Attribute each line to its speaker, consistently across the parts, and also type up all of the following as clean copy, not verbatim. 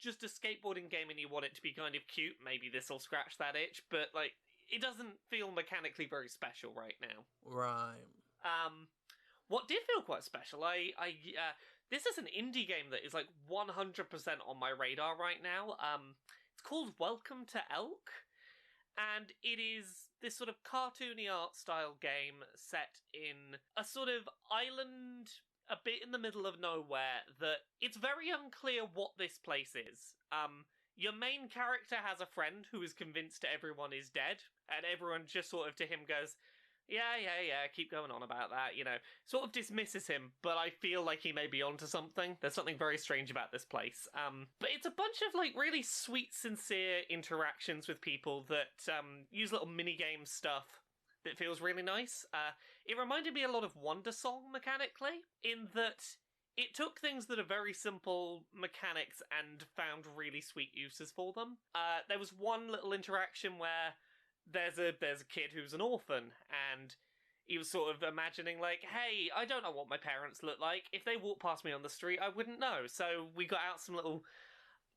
Speaker 1: just a skateboarding game and you want it to be kind of cute, maybe this will scratch that itch, but, like, it doesn't feel mechanically very special right now.
Speaker 2: Right.
Speaker 1: What did feel quite special, this is an indie game that is, like, 100% on my radar right now. It's called Welcome to Elk, and it is this sort of cartoony art style game set in a sort of island a bit in the middle of nowhere that it's very unclear what this place is. Your main character has a friend who is convinced everyone is dead, and everyone just sort of to him goes, yeah, keep going on about that, you know. Sort of dismisses him, but I feel like he may be onto something. There's something very strange about this place. But it's a bunch of, like, really sweet, sincere interactions with people that use little mini-game stuff that feels really nice. It reminded me a lot of Wondersong mechanically, in that it took things that are very simple mechanics and found really sweet uses for them. There was one little interaction where there's a kid who's an orphan, and he was sort of imagining, like, hey, I don't know what my parents look like. If they walked past me on the street, I wouldn't know. So we got out some little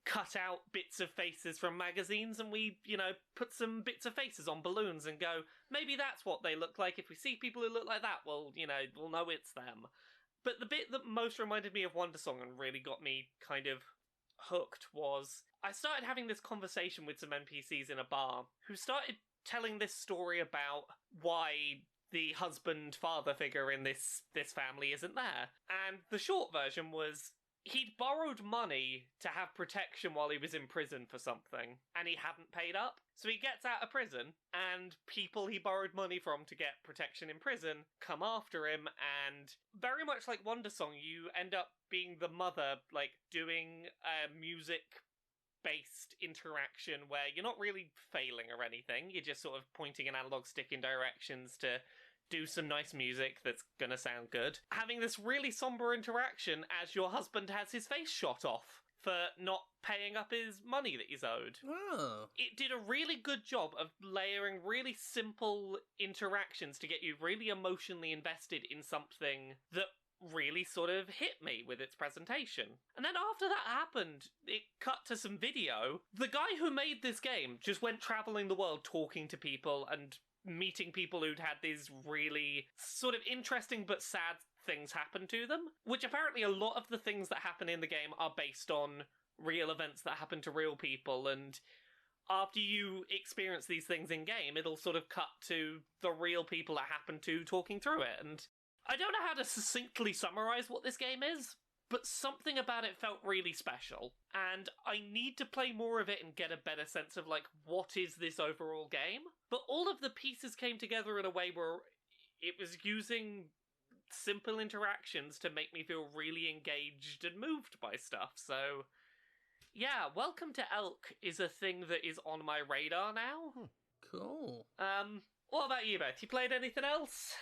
Speaker 1: cut out bits of faces from magazines, and we, you know, put some bits of faces on balloons and go, maybe that's what they look like. If we see people who look like that, well, you know, we'll know it's them. But the bit that most reminded me of Wondersong and really got me kind of hooked was I started having this conversation with some NPCs in a bar who started telling this story about why the husband-father figure in this family isn't there. And the short version was he'd borrowed money to have protection while he was in prison for something, and he hadn't paid up. So he gets out of prison, and people he borrowed money from to get protection in prison come after him, and very much like Wondersong, you end up being the mother, like, doing a music-based interaction where you're not really failing or anything, you're just sort of pointing an analog stick in directions to do some nice music that's gonna sound good. Having this really somber interaction as your husband has his face shot off for not paying up his money that he's owed.
Speaker 2: Oh.
Speaker 1: It did a really good job of layering really simple interactions to get you really emotionally invested in something that really sort of hit me with its presentation. And then after that happened, it cut to some video. The guy who made this game just went traveling the world talking to people and meeting people who'd had these really sort of interesting but sad things happen to them, which apparently a lot of the things that happen in the game are based on real events that happen to real people, and after you experience these things in game, it'll sort of cut to the real people that happen to talking through it. And I don't know how to succinctly summarize what this game is, but something about it felt really special, and I need to play more of it and get a better sense of, like, what is this overall game? But all of the pieces came together in a way where it was using simple interactions to make me feel really engaged and moved by stuff, so yeah, Welcome to Elk is a thing that is on my radar now.
Speaker 2: Cool.
Speaker 1: What about you, Beth? You played anything else?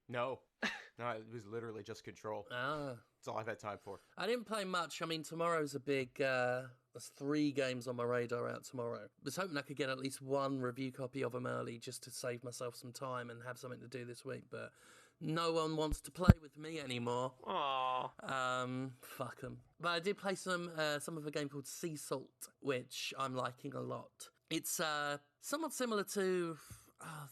Speaker 3: No, it was literally just Control. That's all I've had time for.
Speaker 2: I didn't play much. I mean, tomorrow's a big... there's 3 games on my radar out tomorrow. I was hoping I could get at least one review copy of them early just to save myself some time and have something to do this week, but no one wants to play with me anymore.
Speaker 1: Aww.
Speaker 2: Fuck them. But I did play some of a game called Sea Salt, which I'm liking a lot. It's somewhat similar to...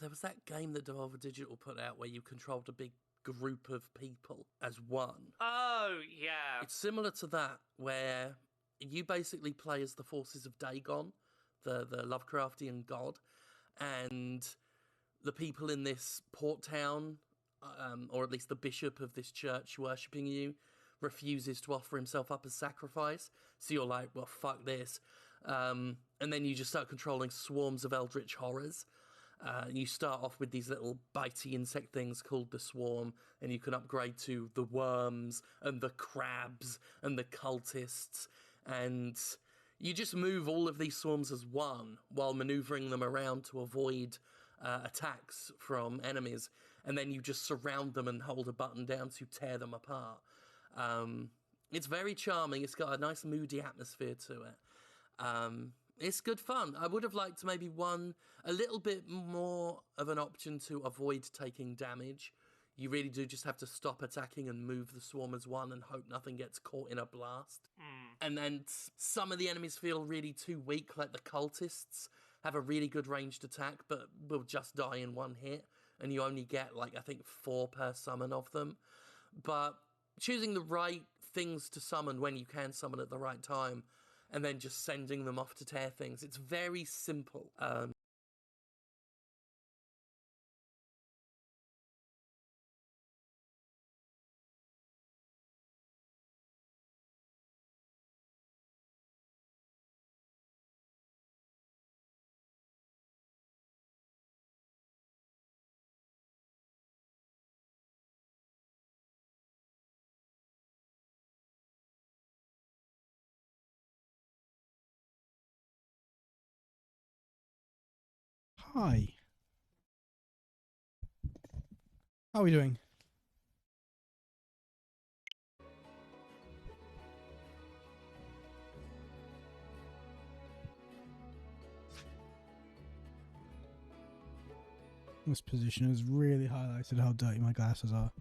Speaker 2: there was that game that Devolver Digital put out where you controlled a big group of people as one.
Speaker 1: Oh, yeah.
Speaker 2: It's similar to that, where you basically play as the forces of Dagon, the Lovecraftian god, and the people in this port town, or at least the bishop of this church worshipping you, refuses to offer himself up as sacrifice. So you're like, well, fuck this. And then you just start controlling swarms of eldritch horrors. You start off with these little bitey insect things called the Swarm, and you can upgrade to the worms and the crabs and the cultists, and you just move all of these swarms as one while maneuvering them around to avoid attacks from enemies, and then you just surround them and hold a button down to tear them apart. It's very charming. It's got a nice moody atmosphere to it. It's good fun. I would have liked maybe a little bit more of an option to avoid taking damage. You really do just have to stop attacking and move the swarm as one and hope nothing gets caught in a blast. And then some of the enemies feel really too weak, like the cultists have a really good ranged attack, but will just die in one hit. And you only get, like, I think 4 per summon of them. But choosing the right things to summon when you can summon at the right time, and then just sending them off to tear things, it's very simple.
Speaker 4: Hi. How are we doing? This position has really highlighted how dirty my glasses are.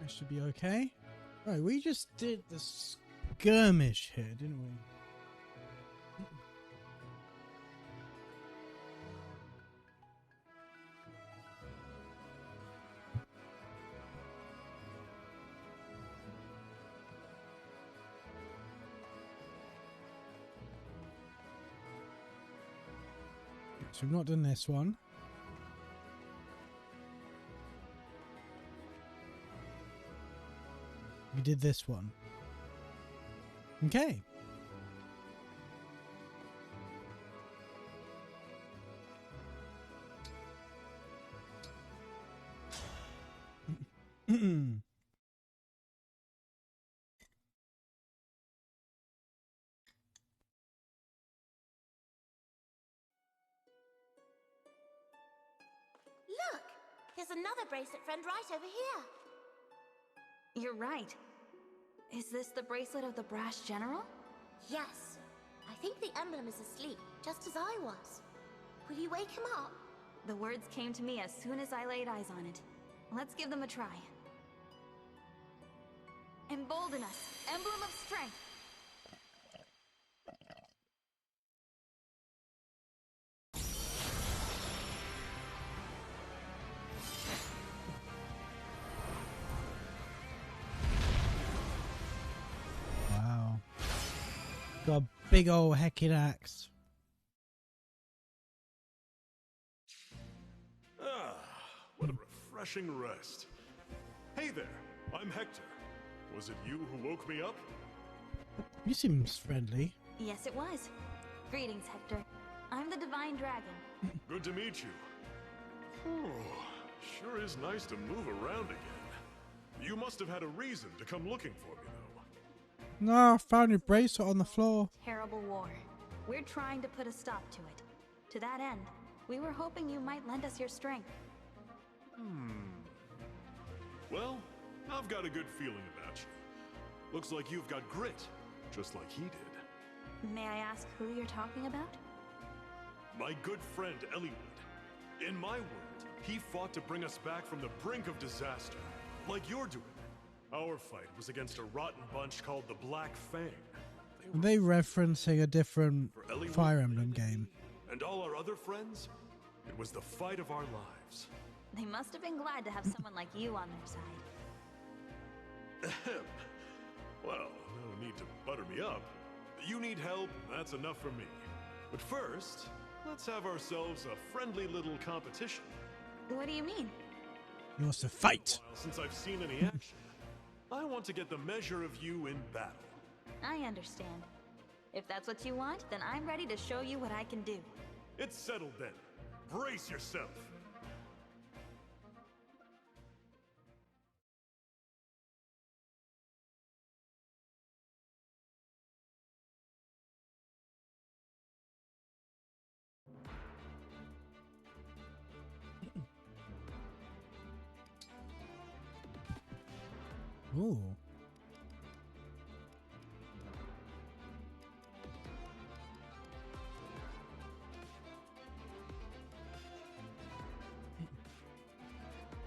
Speaker 4: That should be okay. Right, we just did the skirmish here, didn't we? So we've not done this one. We did this one. Okay.
Speaker 5: Look! There's another bracelet friend right over here.
Speaker 6: You're right. Is this the bracelet of the brash general?
Speaker 5: Yes. I think the emblem is asleep, just as I was. Will you wake him up?
Speaker 6: The words came to me as soon as I laid eyes on it. Let's give them a try. Embolden us, emblem of strength.
Speaker 4: Wow. Got a big old heckin' axe.
Speaker 7: Ah, what a refreshing rest. Hey there, I'm Hector. Was it you who woke me up?
Speaker 4: You seem friendly.
Speaker 6: Yes, it was. Greetings, Hector. I'm the Divine Dragon.
Speaker 7: Good to meet you. Whew, sure is nice to move around again. You must have had a reason to come looking for me, though.
Speaker 4: No, I found your bracelet on the floor.
Speaker 6: Terrible war. We're trying to put a stop to it. To that end, we were hoping you might lend us your strength.
Speaker 7: Well, I've got a good feeling about you. Looks like you've got grit, just like he did.
Speaker 6: May I ask who you're talking about?
Speaker 7: My good friend Eliwood. In my world, he fought to bring us back from the brink of disaster, like you're doing. Our fight was against a rotten bunch called the Black Fang.
Speaker 4: Are they referencing a different Fire Emblem game?
Speaker 7: And all our other friends? It was the fight of our lives.
Speaker 6: They must have been glad to have someone like you on their side.
Speaker 7: Ahem. Well, no need to butter me up. You need help, that's enough for me. But first, let's have ourselves a friendly little competition.
Speaker 6: What do you mean?
Speaker 4: He wants to fight.
Speaker 7: Since I've seen any action, I want to get the measure of you in battle.
Speaker 6: I understand. If that's what you want, then I'm ready to show you what I can do.
Speaker 7: It's settled then. Brace yourself.
Speaker 4: Ooh.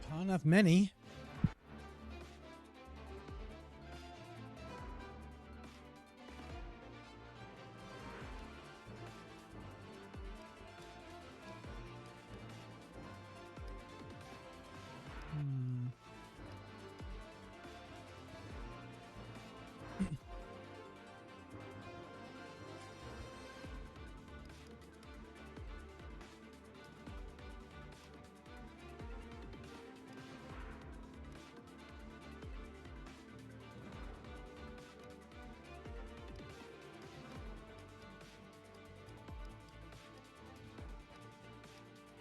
Speaker 4: Can't have many.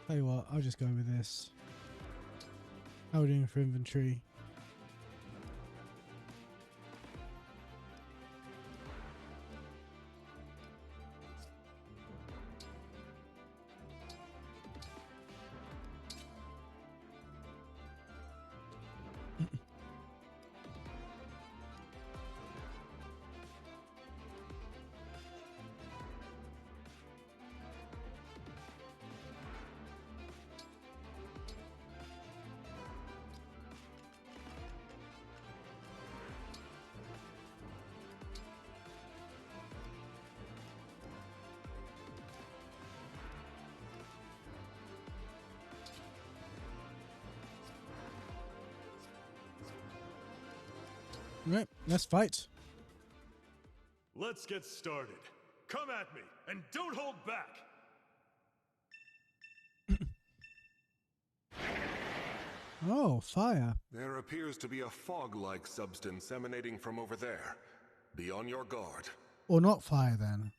Speaker 4: Tell you what, I'll just go with this. How are we doing for inventory? Right, let's fight.
Speaker 7: Let's get started. Come at me, and don't hold back!
Speaker 4: Oh, fire.
Speaker 8: There appears to be a fog-like substance emanating from over there. Be on your guard.
Speaker 4: Or not fire then.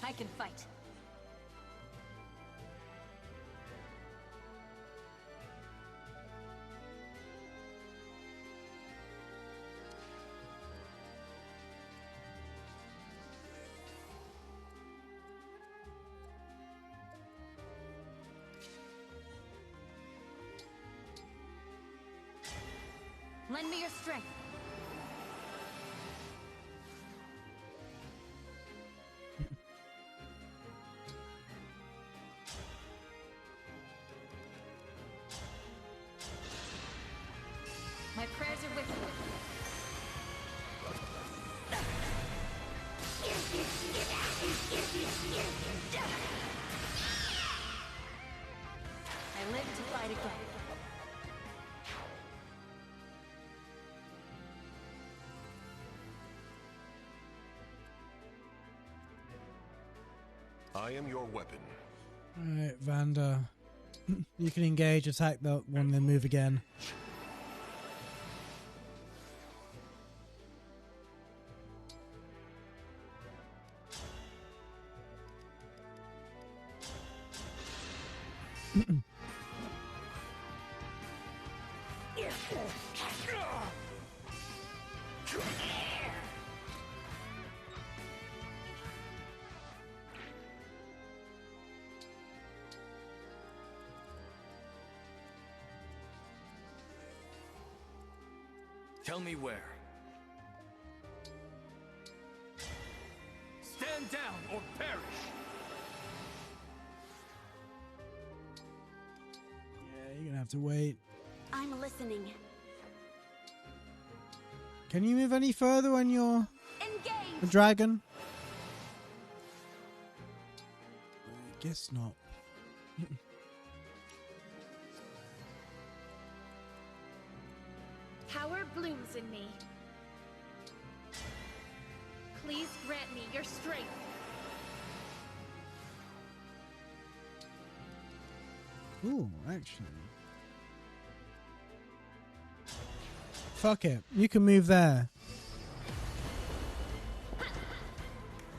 Speaker 6: I can fight. Lend me your strength. My prayers are with you. I live to fight again.
Speaker 8: I am your weapon.
Speaker 4: Alright, Vanda. You can engage, attack that one, then move again.
Speaker 9: Tell me where. Stand down or perish!
Speaker 4: Yeah, you're gonna have to wait.
Speaker 5: I'm listening.
Speaker 4: Can you move any further when you're
Speaker 5: Engage!
Speaker 4: a dragon? I guess not.
Speaker 10: Power blooms in me. Please grant me your strength.
Speaker 4: Ooh, actually. Fuck it. You can move there.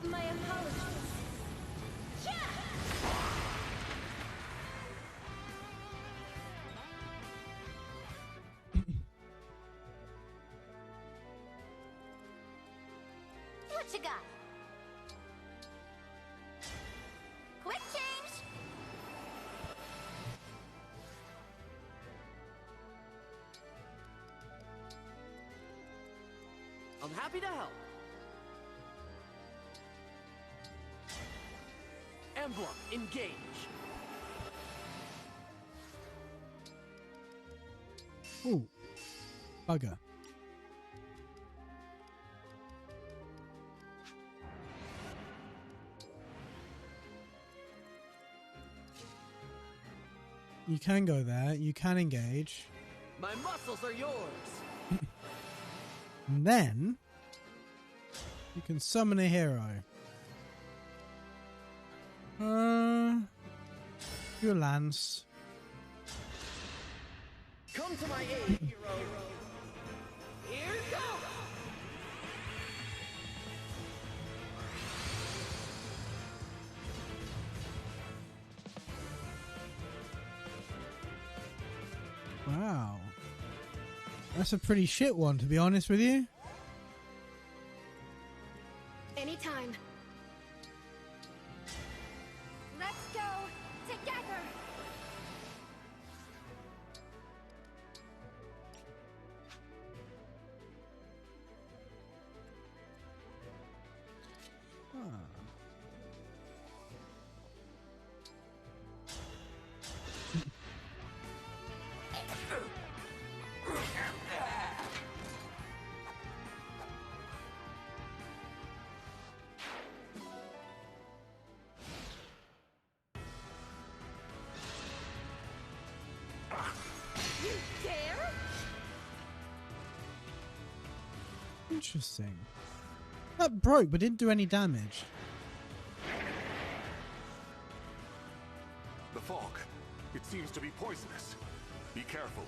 Speaker 10: My apologies.
Speaker 5: What you got? Quick change!
Speaker 9: I'm happy to help. Emblem Engage.
Speaker 4: Ooh. Bugger. You can go there. You can engage.
Speaker 9: My muscles are yours.
Speaker 4: And then you can summon a hero. Your lance.
Speaker 9: Come to my aid, hero. Here goes.
Speaker 4: Wow. That's a pretty shit one, to be honest with you.
Speaker 10: Anytime.
Speaker 5: Let's go together!
Speaker 10: You dare?
Speaker 4: Interesting. That broke but didn't do any damage.
Speaker 8: The fog. It seems to be poisonous. Be careful.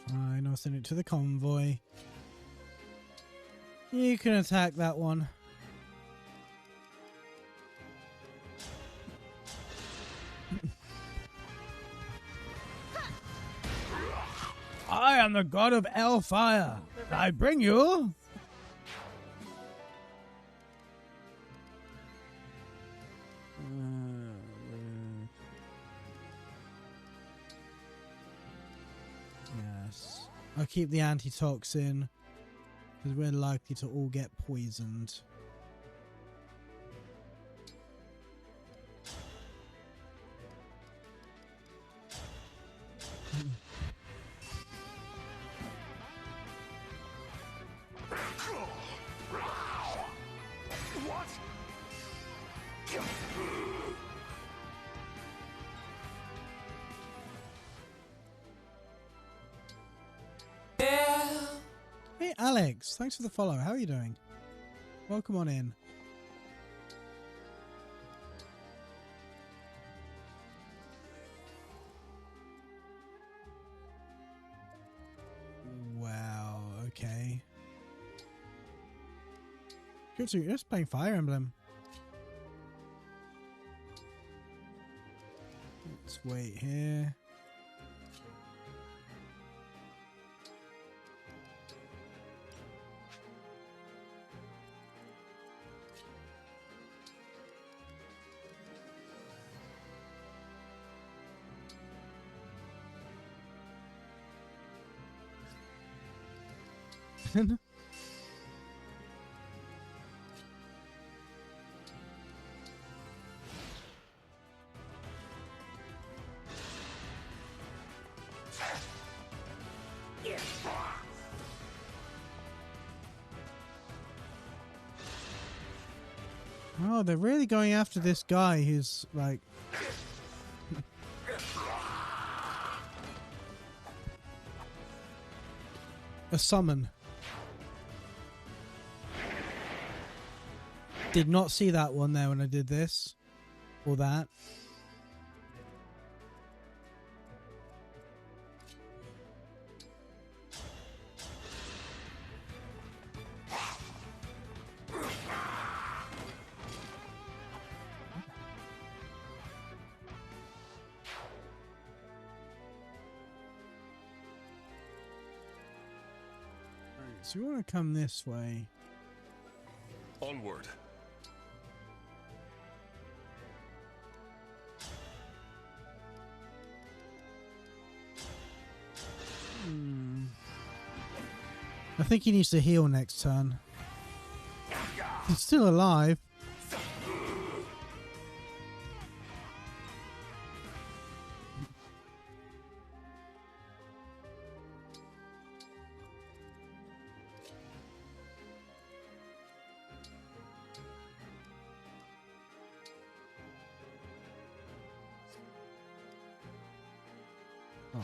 Speaker 4: Fine, I'll send it to the convoy. You can attack that one. I am the god of Hellfire. I bring you. Yes. I'll keep the antitoxin because we're likely to all get poisoned.
Speaker 8: What?
Speaker 4: Hey Alex, thanks for the follow. How are you doing? Welcome on in. Wow, okay. Good, so you're just playing Fire Emblem. Let's wait here. again. Oh, they're really going after this guy who's like... a summon. Did not see that one there when I did this. Or that. So you want to come this way.
Speaker 8: Onward.
Speaker 4: I think he needs to heal next turn. He's still alive. Oh.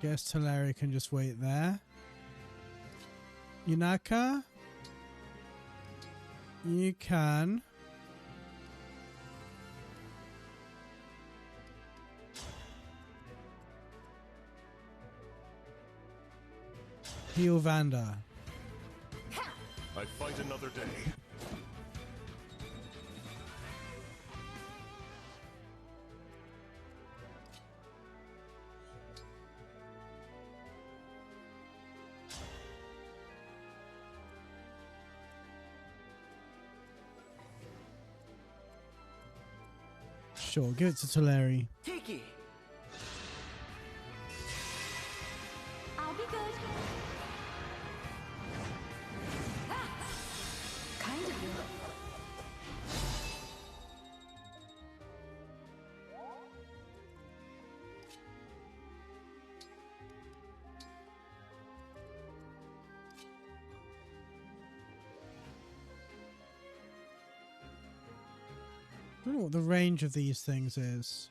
Speaker 4: Guess Talaria can just wait there. Yunaka? You can. Heal Vanda.
Speaker 8: I fight another day.
Speaker 4: Sure, give it to Teleri.
Speaker 9: Tiki!
Speaker 6: I'll be good. Kind of you.
Speaker 4: I don't know what the range of these things is.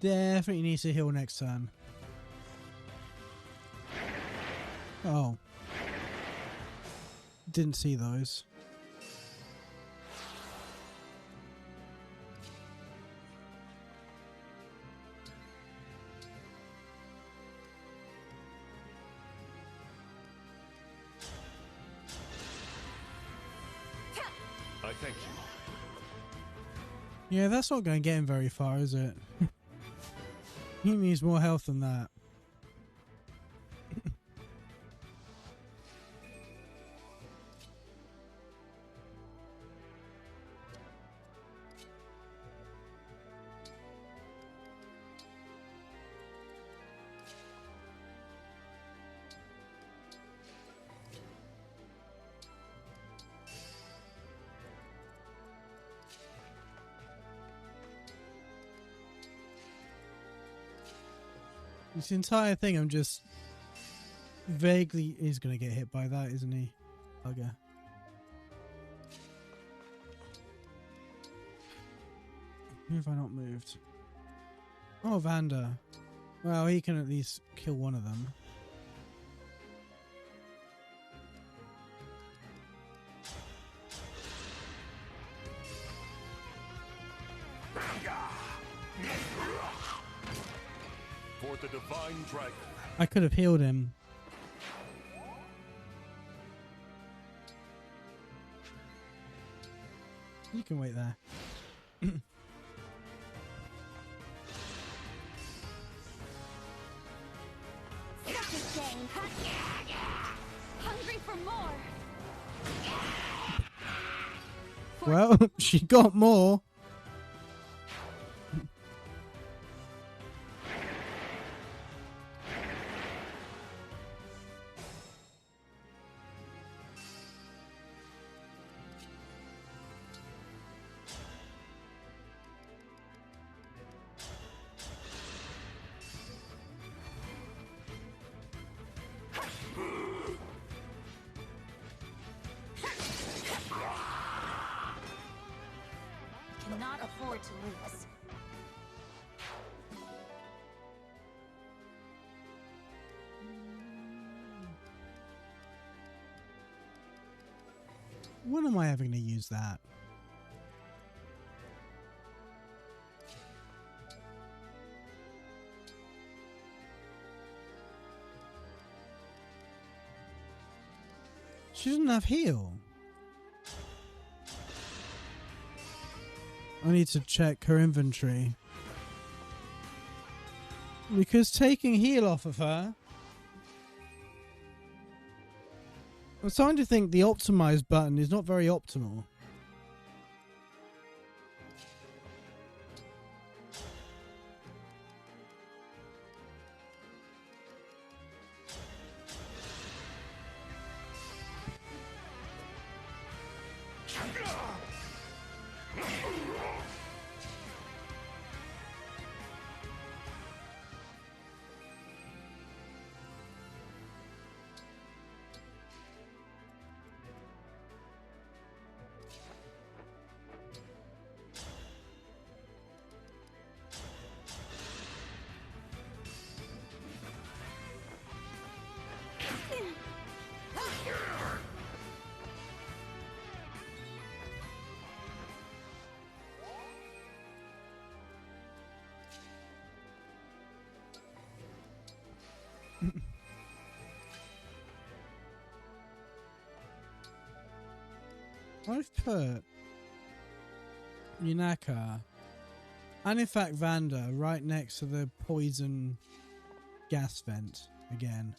Speaker 4: Definitely needs to heal next turn. Oh. Didn't see those.
Speaker 8: I thank you.
Speaker 4: Yeah, that's not going to get him very far, is it? He needs more health than that. This entire thing, I'm just vaguely... He's going to get hit by that, isn't he? Okay. Who have I not moved? Oh, Vanda. Well, he can at least kill one of them.
Speaker 7: for the Divine Dragon.
Speaker 4: I could have healed him. You can wait there.
Speaker 10: Hungry for more.
Speaker 4: Well, she got more.
Speaker 6: Cannot afford to lose.
Speaker 4: When am I ever going to use that? She doesn't have heal. I need to check her inventory. Because taking heal off of her... I'm starting to think the optimize button is not very optimal. I've put Yunaka and in fact Vanda right next to the poison gas vent again.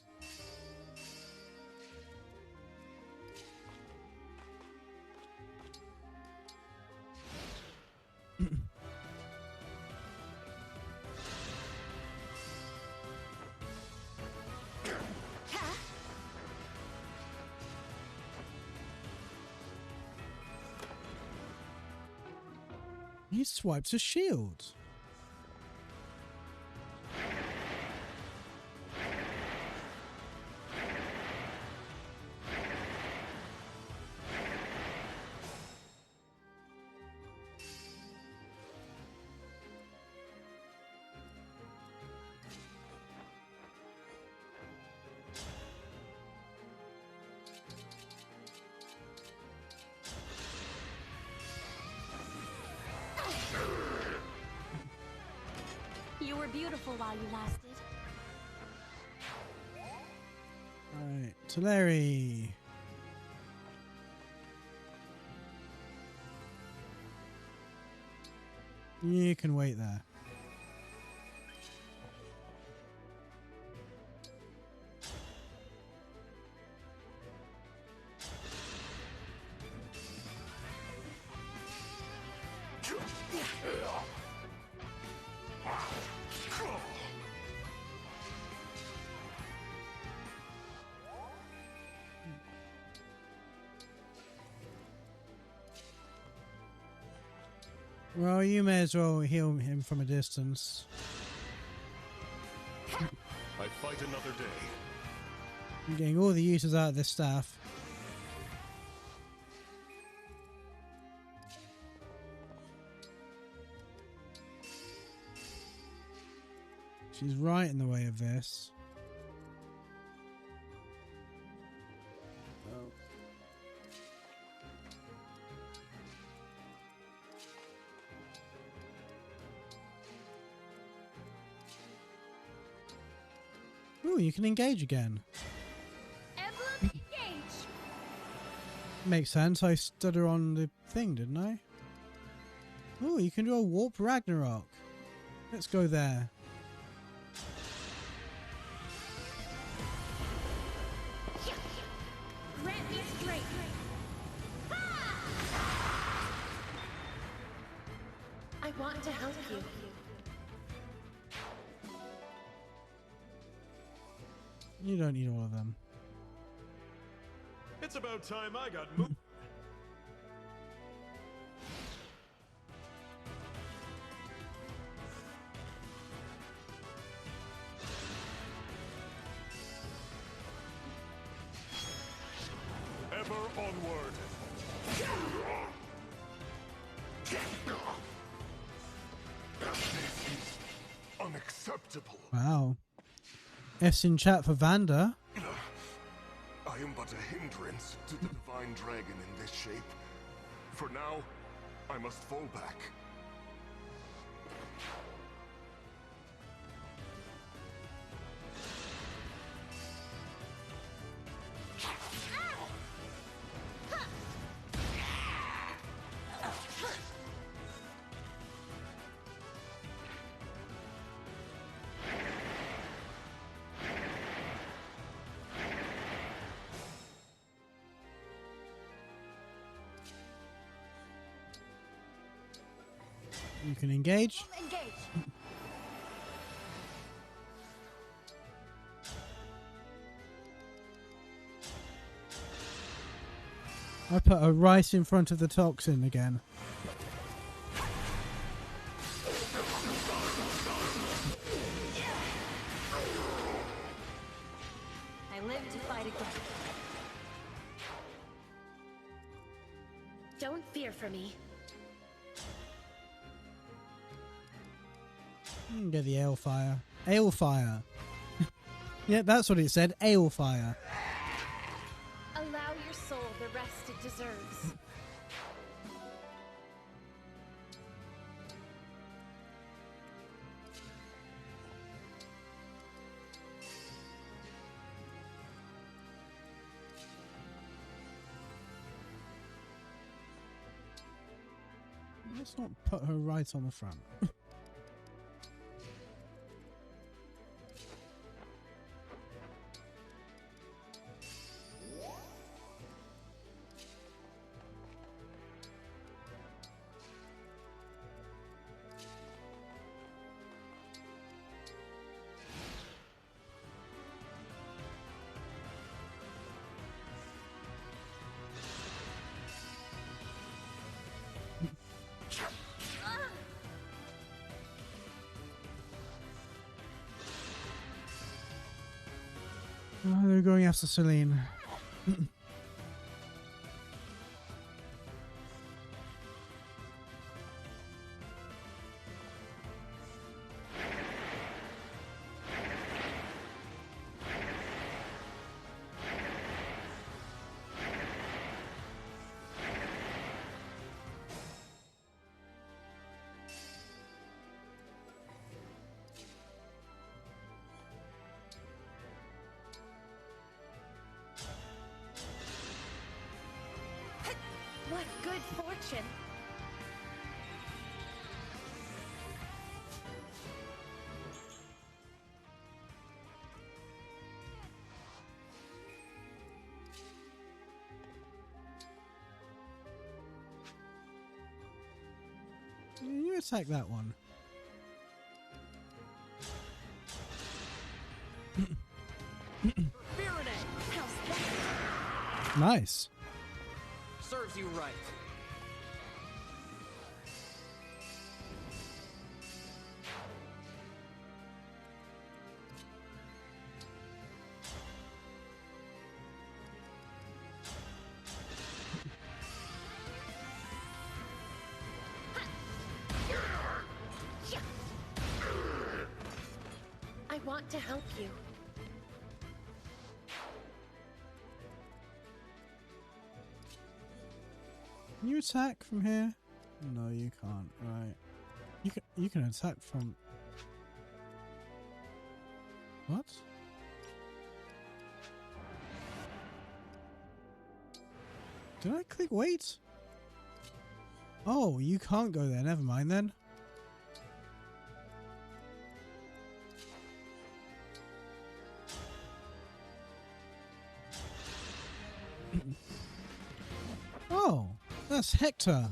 Speaker 4: He swipes a shield.
Speaker 6: You were beautiful while you lasted.
Speaker 4: Alright, Teleri. You can wait there. Well, you may as well heal him from a distance.
Speaker 7: I fight another day.
Speaker 4: I'm getting all the uses out of this staff. She's right in the way of this. Oh. Ooh, you can engage again.
Speaker 10: Emblem Engage.
Speaker 4: Makes sense. I stood her on the thing, didn't I? Ooh, you can do a Warp Ragnarok. Let's go there.
Speaker 10: Grant me strength.
Speaker 5: I want to help you.
Speaker 4: You don't need all of them.
Speaker 7: It's about time I got moved. Ever onward.
Speaker 8: Unacceptable.
Speaker 4: Wow. F's in chat for Vanda.
Speaker 8: I am but a hindrance to the divine dragon in this shape. For now, I must fall back.
Speaker 4: You can engage.
Speaker 6: Engage.
Speaker 4: I put a rice in front of the toxin again.
Speaker 6: I live to fight again.
Speaker 5: Don't fear for me.
Speaker 4: Get the ale fire. Ale fire. Yeah, that's what it said. Ale fire.
Speaker 5: Allow your soul the rest it deserves.
Speaker 4: Let's not put her right on the front. Oh, they're going after Celine.
Speaker 5: What good fortune!
Speaker 4: You attack that one. Nice.
Speaker 9: Serves you right.
Speaker 5: I want to help you.
Speaker 4: Can you attack from here? No, you can't. Right. You can attack from. What? Did I click wait? Oh, you can't go there. Never mind then. Oh, that's Hector.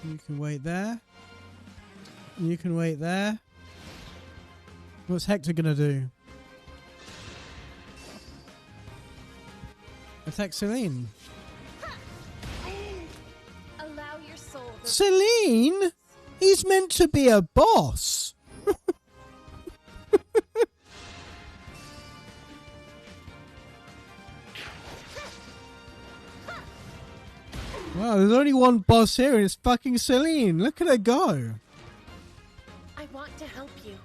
Speaker 4: You can wait there. You can wait there. What's Hector gonna do? Attack Celine.
Speaker 10: Allow your soul.
Speaker 4: Celine? He's meant to be a boss. Wow, there's only one boss here and it's fucking Celine. Look at her go.
Speaker 10: I want to help you.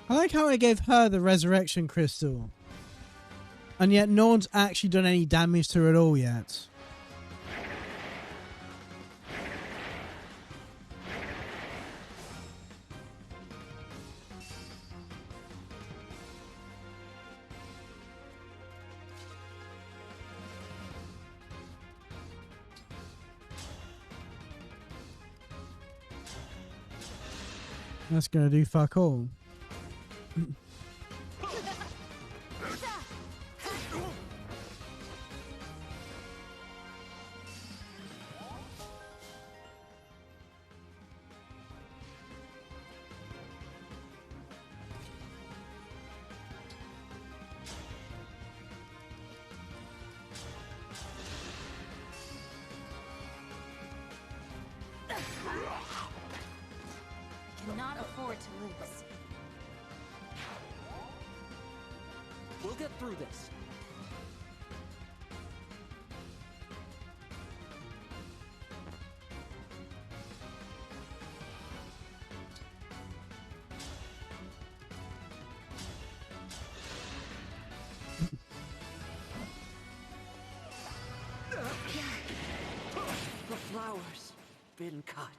Speaker 4: I like how I gave her the resurrection crystal. And yet no one's actually done any damage to her at all yet. That's gonna do fuck all.
Speaker 6: Cannot afford to lose.
Speaker 9: We'll get through this. The flower's been cut.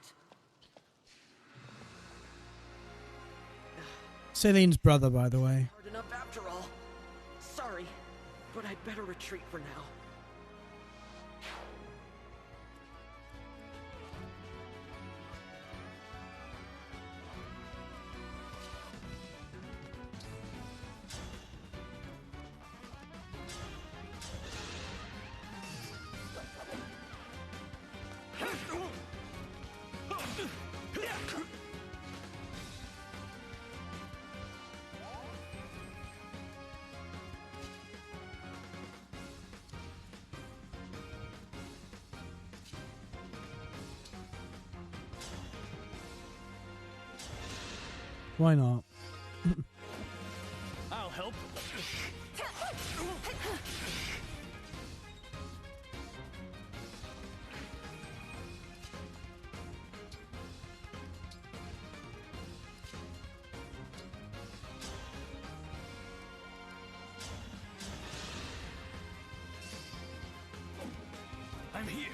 Speaker 4: Celine's brother, by the way.
Speaker 9: Hard enough after all. Sorry, but I'd better retreat for now.
Speaker 4: Why not?
Speaker 9: I'll help. I'm here.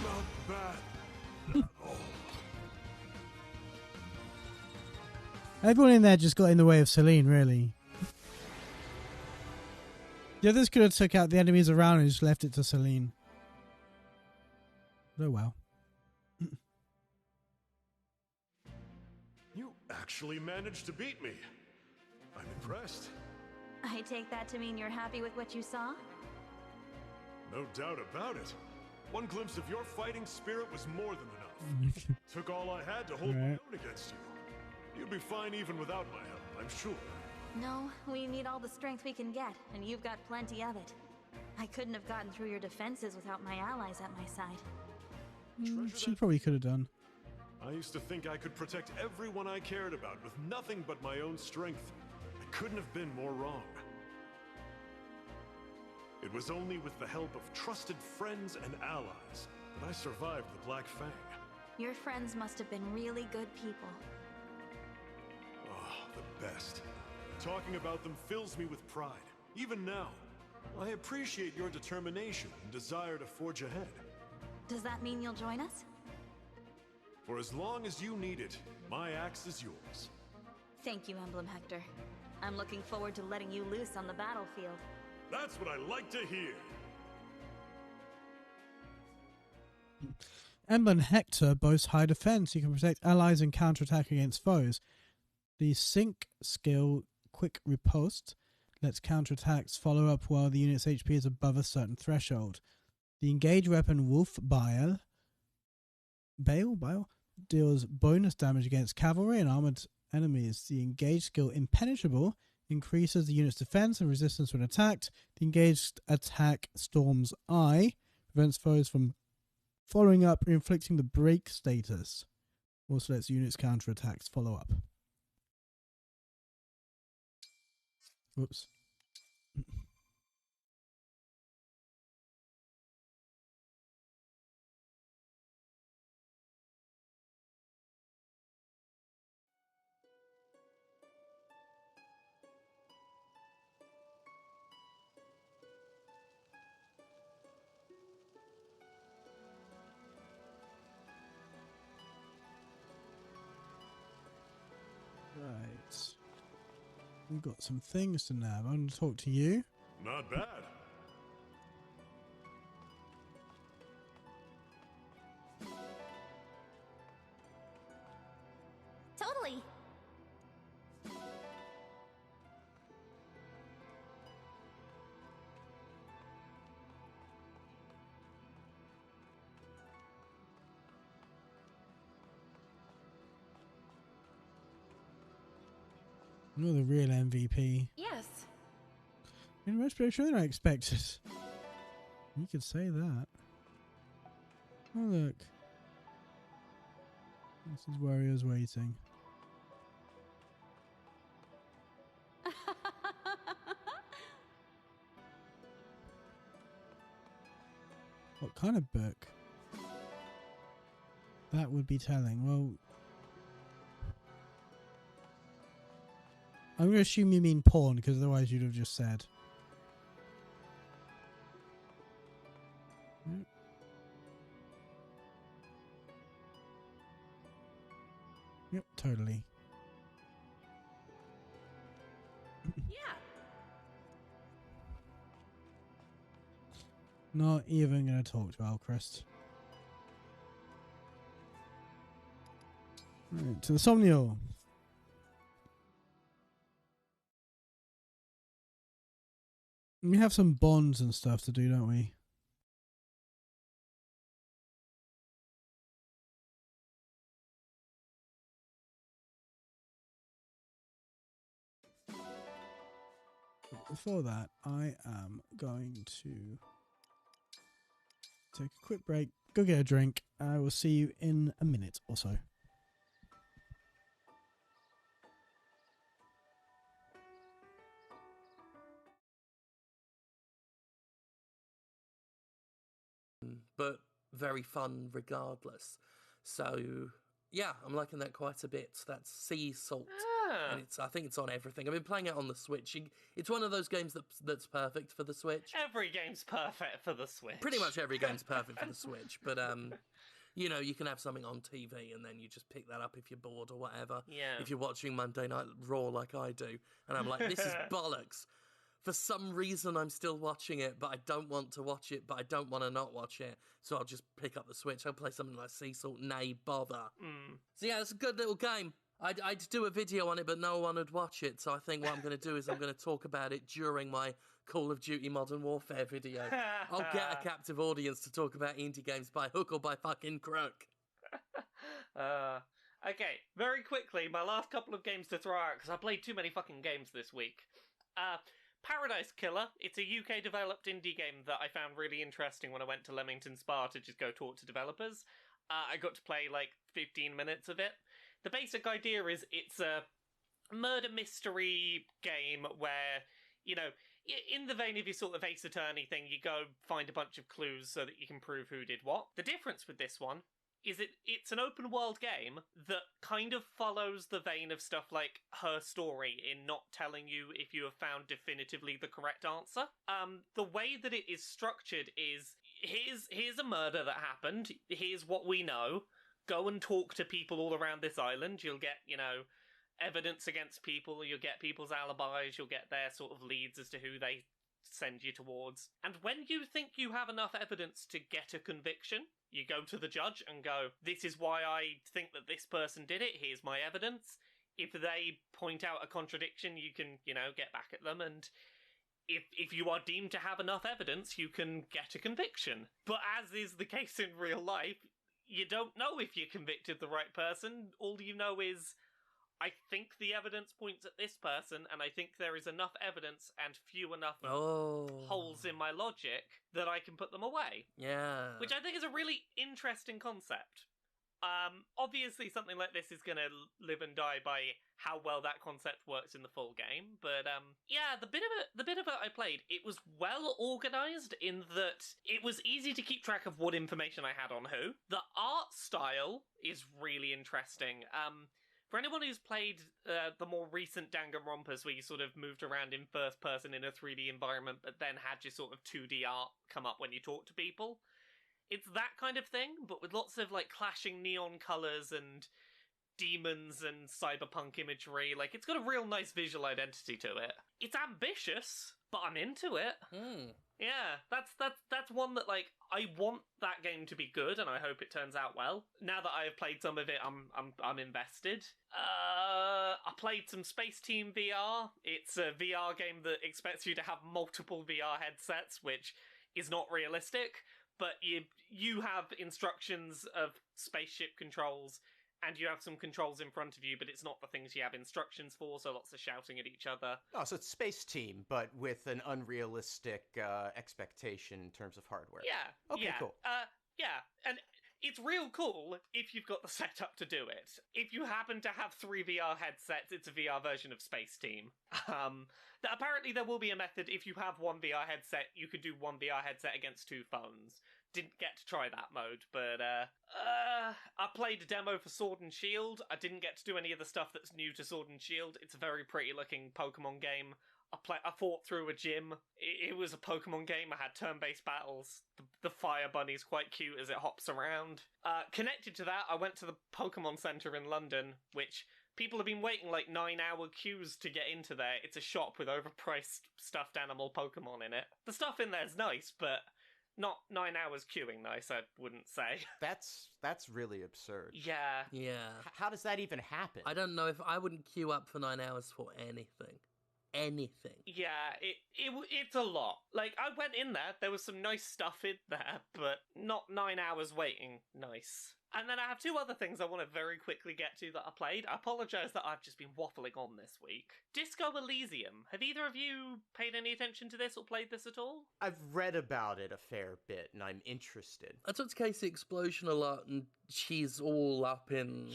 Speaker 7: Not bad.
Speaker 4: Everyone in there just got in the way of Celine, really. The others could have took out the enemies around and just left it to Celine. Oh well.
Speaker 7: You actually managed to beat me. I'm impressed.
Speaker 6: I take that to mean you're happy with what you saw?
Speaker 7: No doubt about it. One glimpse of your fighting spirit was more than enough. Took all I had to hold my own against you. You'd be fine even without my help, I'm sure.
Speaker 6: No, we need all the strength we can get, and you've got plenty of it. I couldn't have gotten through your defenses without my allies at my side.
Speaker 4: She probably could have done.
Speaker 7: I used to think I could protect everyone I cared about with nothing but my own strength. I couldn't have been more wrong. It was only with the help of trusted friends and allies that I survived the Black Fang.
Speaker 6: Your friends must have been really good people.
Speaker 7: Oh, the best. Talking about them fills me with pride, even now. I appreciate your determination and desire to forge ahead.
Speaker 6: Does that mean you'll join us?
Speaker 7: For as long as you need it, my axe is yours.
Speaker 6: Thank you, Emblem Hector. I'm looking forward to letting you loose on the battlefield.
Speaker 7: That's what I like to hear.
Speaker 4: Emblem Hector boasts high defense. You can protect allies and counterattack against foes. The Sync skill, Quick Riposte, lets counterattacks follow up while the unit's HP is above a certain threshold. The Engage weapon Wolf Bile deals bonus damage against cavalry and armored enemies. The Engage skill Impenetrable increases the unit's defense and resistance when attacked. The engaged attack Storm's Eye prevents foes from following up or inflicting the break status. Also lets units counterattacks follow up. Whoops. Right. We've got some things to nab. I'm going to talk to you.
Speaker 7: Not bad.
Speaker 5: Totally.
Speaker 4: You're the real MVP.
Speaker 10: Yes.
Speaker 4: In most people, sure than I expected. You could say that. Oh, look. This is Warriors waiting. What kind of book? That would be telling. Well, I'm going to assume you mean porn, because otherwise you'd have just said. Yep. Yep, totally.
Speaker 10: Yeah.
Speaker 4: Not even going to talk to Alcrest. Right, to the Somnial. We have some bonds and stuff to do, don't we? Before that, I am going to take a quick break, go get a drink. I will see you in a minute or so.
Speaker 2: But very fun regardless. So yeah, I'm liking that quite a bit. That's Sea Salt, and I think it's on everything. I've been playing it on the Switch. It's one of those games that's perfect for the Switch.
Speaker 1: Every game's perfect for the Switch.
Speaker 2: Pretty much every game's perfect for the Switch, but you know, you can have something on TV and then you just pick that up if you're bored or whatever.
Speaker 1: Yeah.
Speaker 2: If you're watching Monday Night Raw like I do, and I'm like, this is bollocks. For some reason, I'm still watching it, but I don't want to watch it, but I don't want to not watch it. So I'll just pick up the Switch. I'll play something like Sea Salt, nay, bother. So yeah, it's a good little game. I'd do a video on it, but no one would watch it. So I think what I'm going to do is I'm going to talk about it during my Call of Duty Modern Warfare video. I'll get a captive audience to talk about indie games by hook or by fucking crook.
Speaker 1: Okay, very quickly, my last couple of games to throw out, because I played too many fucking games this week. Paradise Killer. It's a UK-developed indie game that I found really interesting when I went to Leamington Spa to just go talk to developers. I got to play, 15 minutes of it. The basic idea is it's a murder mystery game where, in the vein of your sort of Ace Attorney thing, you go find a bunch of clues so that you can prove who did what. The difference with this one is it's an open world game that kind of follows the vein of stuff like Her Story in not telling you if you have found definitively the correct answer. The way that it is structured is, here's a murder that happened, here's what we know, go and talk to people all around this island, you'll get, evidence against people, you'll get people's alibis, you'll get their sort of leads as to who they send you towards. And when you think you have enough evidence to get a conviction, you go to the judge and go, this is why I think that this person did it, here's my evidence. If they point out a contradiction, you can, get back at them, and if you are deemed to have enough evidence, you can get a conviction. But as is the case in real life, you don't know if you convicted the right person. All you know is, I think the evidence points at this person, and I think there is enough evidence and few enough holes in my logic that I can put them away.
Speaker 2: Yeah.
Speaker 1: Which I think is a really interesting concept. Obviously something like this is going to live and die by how well that concept works in the full game, but the bit of it I played, it was well organised in that it was easy to keep track of what information I had on who. The art style is really interesting. For anyone who's played the more recent Danganronpas, where you sort of moved around in first person in a 3D environment, but then had your sort of 2D art come up when you talk to people, it's that kind of thing, but with lots of clashing neon colours and demons and cyberpunk imagery. It's got a real nice visual identity to it. It's ambitious, but I'm into it. Yeah, that's one that I want that game to be good, and I hope it turns out well. Now that I have played some of it, I'm invested. I played some Space Team VR. It's a VR game that expects you to have multiple VR headsets, which is not realistic. But you have instructions of spaceship controls, and you have some controls in front of you, but it's not the things you have instructions for, so lots of shouting at each other.
Speaker 3: Oh, so it's Space Team, but with an unrealistic expectation in terms of hardware.
Speaker 1: Yeah.
Speaker 3: Okay, cool.
Speaker 1: Yeah, and it's real cool if you've got the setup to do it. If you happen to have 3 VR headsets, it's a VR version of Space Team. Apparently there will be a method, if you have 1 VR headset, you could do 1 VR headset against 2 phones. Didn't get to try that mode, but I played a demo for Sword and Shield. I didn't get to do any of the stuff that's new to Sword and Shield. It's a very pretty looking Pokemon game. I fought through a gym. It was a Pokemon game. I had turn-based battles. The fire bunny's quite cute as it hops around. Connected to that, I went to the Pokemon Center in London, which people have been waiting 9-hour queues to get into there. It's a shop with overpriced stuffed animal Pokemon in it. The stuff in there's nice, but not 9 hours queuing nice, I wouldn't say.
Speaker 3: That's really absurd.
Speaker 1: Yeah.
Speaker 2: Yeah.
Speaker 3: How does that even happen?
Speaker 2: I don't know if I wouldn't queue up for 9 hours for anything.
Speaker 1: Yeah, it's a lot. I went in there was some nice stuff in there, but not 9 hours waiting nice. And then I have 2 other things I want to very quickly get to that I played. I apologise that I've just been waffling on this week. Disco Elysium. Have either of you paid any attention to this or played this at all?
Speaker 3: I've read about it a fair bit, and I'm interested.
Speaker 2: I talked to Casey Explosion a lot, and she's all up in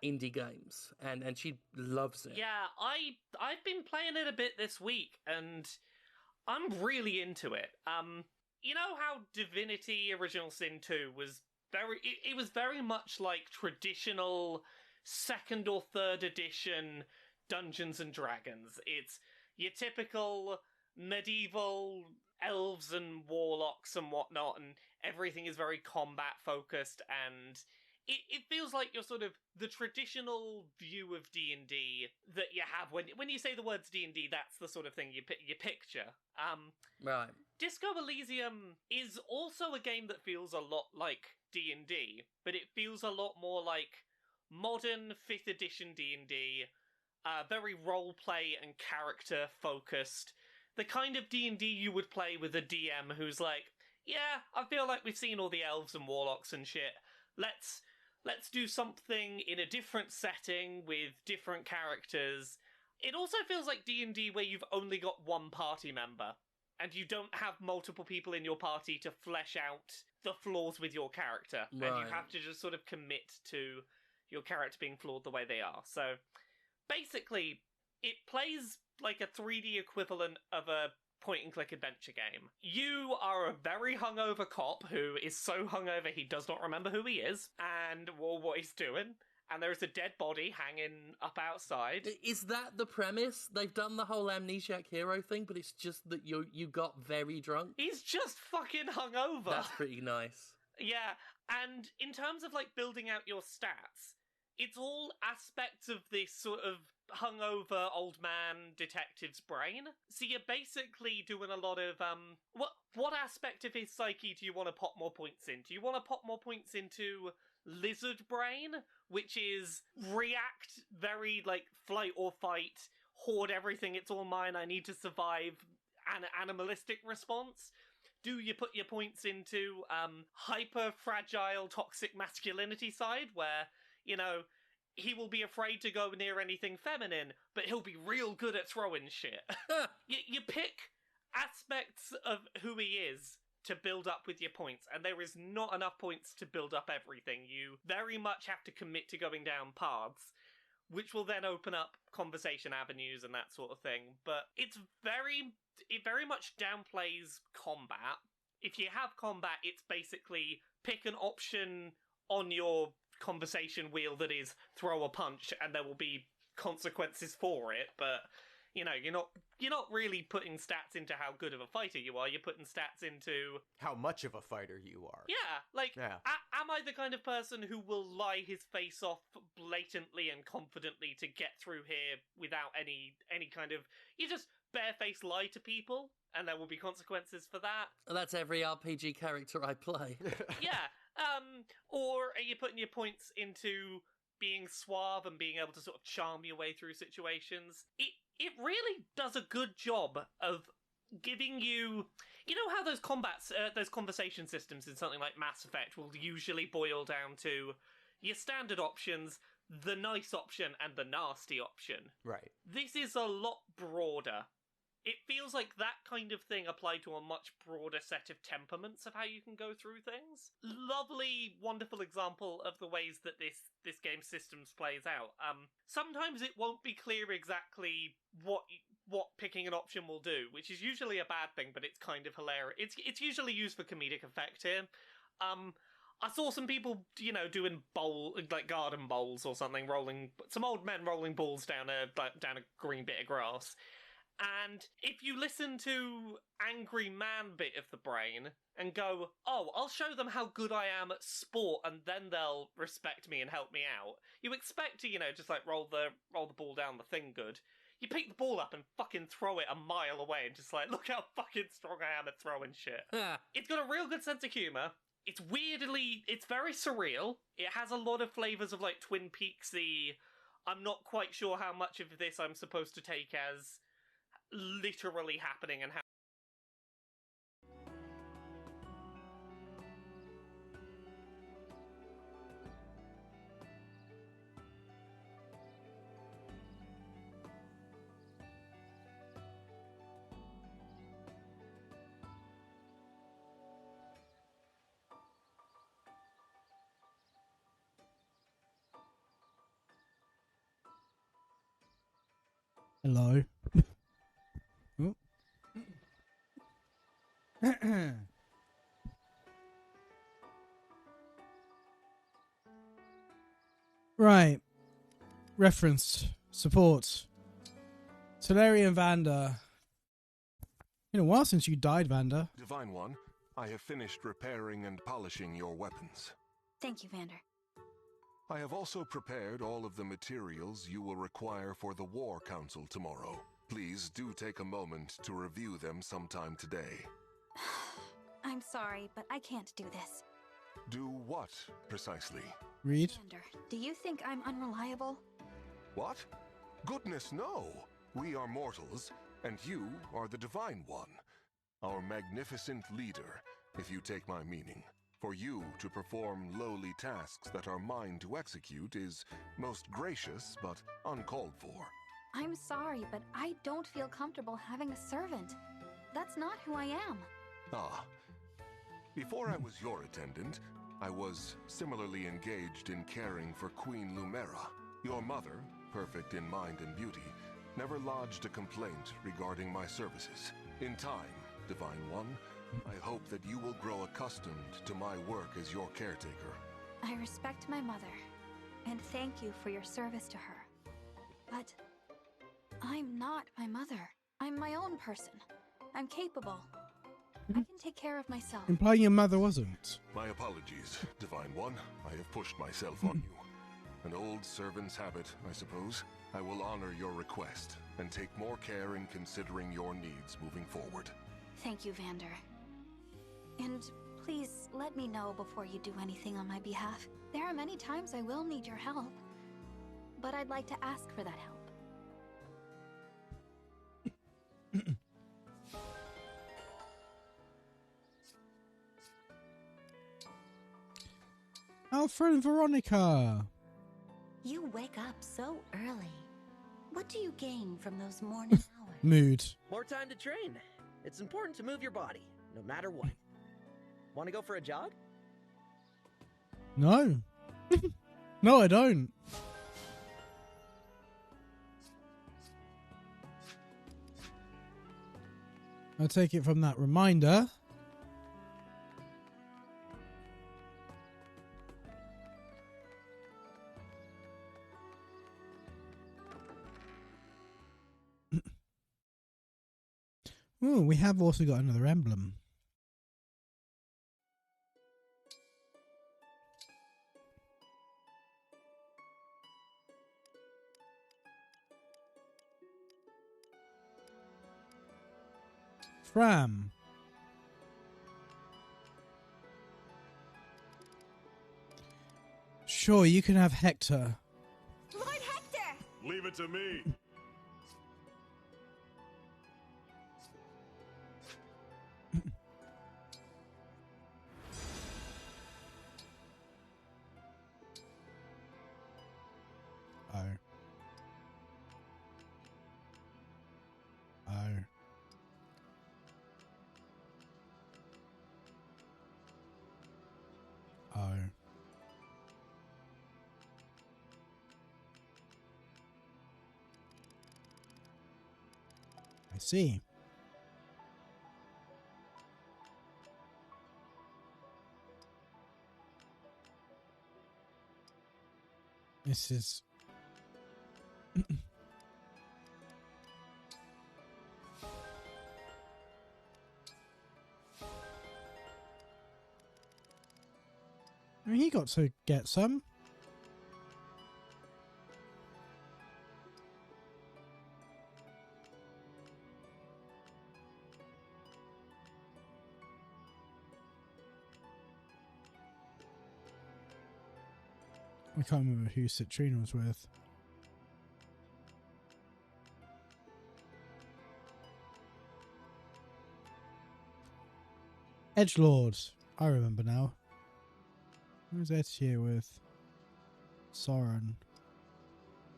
Speaker 2: indie games, and she loves it.
Speaker 1: Yeah, I've been playing it a bit this week, and I'm really into it. You know how Divinity Original Sin 2 was it was very much like traditional 2nd or 3rd edition Dungeons and Dragons. It's your typical medieval elves and warlocks and whatnot, and everything is very combat focused, and it feels like you're sort of the traditional view of D&D that you have when you say the words D&D. That's the sort of thing you picture.
Speaker 2: Right.
Speaker 1: Disco Elysium is also a game that feels a lot like D&D, but it feels a lot more like modern 5th edition D&D, very roleplay and character focused. The kind of D&D you would play with a DM who's like, yeah, I feel like we've seen all the elves and warlocks and shit. Let's do something in a different setting with different characters. It also feels like D&D where you've only got one party member, and you don't have multiple people in your party to flesh out the flaws with your character.
Speaker 2: Right.
Speaker 1: And you have to just sort of commit to your character being flawed the way they are. So, basically, it plays like a 3D equivalent of a point-and-click adventure game. You are a very hungover cop who is so hungover he does not remember who he is, and what he's doing. And there is a dead body hanging up outside.
Speaker 2: Is that the premise? They've done the whole Amnesiac Hero thing, but it's just that you got very drunk?
Speaker 1: He's just fucking hungover.
Speaker 2: That's pretty nice.
Speaker 1: Yeah, and in terms of, like, building out your stats, it's all aspects of this sort of hungover old man detective's brain. So you're basically doing a lot of, what aspect of his psyche do you want to pop more points in? Do you want to pop more points into lizard brain, which is react very, like, flight or fight, hoard everything, it's all mine, I need to survive, an animalistic response? Do you put your points into hyper-fragile toxic masculinity side, where, you know, he will be afraid to go near anything feminine, but he'll be real good at throwing shit? You pick aspects of who he is to build up with your points, and there is not enough points to build up everything. You very much have to commit to going down paths, which will then open up conversation avenues and that sort of thing. But it very much downplays combat. If you have combat, it's basically pick an option on your conversation wheel that is throw a punch, and there will be consequences for it. But you know, you're not really putting stats into how good of a fighter you are. You're putting stats into
Speaker 3: how much of a fighter you are.
Speaker 1: Yeah, like, am I the kind of person who will lie his face off blatantly and confidently to get through here without any kind of... You just barefaced lie to people, and there will be consequences for that.
Speaker 2: That's every RPG character I play.
Speaker 1: Yeah, or are you putting your points into being suave and being able to sort of charm your way through situations? It really does a good job of giving you... You know how those conversation systems in something like Mass Effect will usually boil down to your standard options, the nice option, and the nasty option?
Speaker 3: Right.
Speaker 1: This is a lot broader. It feels like that kind of thing applied to a much broader set of temperaments of how you can go through things. Lovely, wonderful example of the ways that this game's systems plays out. Sometimes it won't be clear exactly what picking an option will do, which is usually a bad thing, but it's kind of hilarious. It's usually used for comedic effect here. I saw some people, you know, doing garden bowls or something, some old men rolling balls down a green bit of grass. And if you listen to Angry Man bit of the brain and go, oh, I'll show them how good I am at sport and then they'll respect me and help me out, you expect to, you know, just like roll the ball down the thing good. You pick the ball up and fucking throw it a mile away and just like, look how fucking strong I am at throwing shit. It's got a real good sense of humour. It's very surreal. It has a lot of flavours of like Twin Peaksy. I'm not quite sure how much of this I'm supposed to take as literally happening and how...
Speaker 4: Hello. Right. Reference. Support. Solarian Vander. Been a while since you died, Vander.
Speaker 8: Divine One, I have finished repairing and polishing your weapons.
Speaker 6: Thank you, Vander.
Speaker 8: I have also prepared all of the materials you will require for the War Council tomorrow. Please do take a moment to review them sometime today.
Speaker 6: I'm sorry, but I can't do this.
Speaker 8: Do what, precisely?
Speaker 4: Read.
Speaker 6: Vander, do you think I'm unreliable?
Speaker 8: What? Goodness, no! We are mortals, and you are the Divine One. Our magnificent leader, if you take my meaning. For you to perform lowly tasks that are mine to execute is most gracious, but uncalled for.
Speaker 6: I'm sorry, but I don't feel comfortable having a servant. That's not who I am.
Speaker 8: Ah. Before I was your attendant, I was similarly engaged in caring for Queen Lumera. Your mother, perfect in mind and beauty, never lodged a complaint regarding my services. In time, Divine One, I hope that you will grow accustomed to my work as your caretaker.
Speaker 6: I respect my mother, and thank you for your service to her. But I'm not my mother. I'm my own person. I'm capable. I can take care of myself.
Speaker 4: Implying your mother wasn't.
Speaker 8: My apologies, Divine One. I have pushed myself on you. An old servant's habit, I suppose. I will honor your request and take more care in considering your needs moving forward.
Speaker 6: Thank you, Vander. And please let me know before you do anything on my behalf. There are many times I will need your help, but I'd like to ask for that help.
Speaker 4: Our friend Veronica.
Speaker 5: You wake up so early. What do you gain from those morning hours?
Speaker 4: Mood.
Speaker 9: More time to train. It's important to move your body, no matter what. Want to go for a jog?
Speaker 4: No. No, I don't. I'll take it from that reminder. Oh, we have also got another emblem. Fram. Sure, you can have Hector.
Speaker 6: Lord Hector!
Speaker 7: Leave it to me.
Speaker 4: Oh. Oh. Oh. I see. This is... I mean, he got to get some. I can't remember who Citrina was with. Edgelord. I remember now. Who's Etier with? Soren.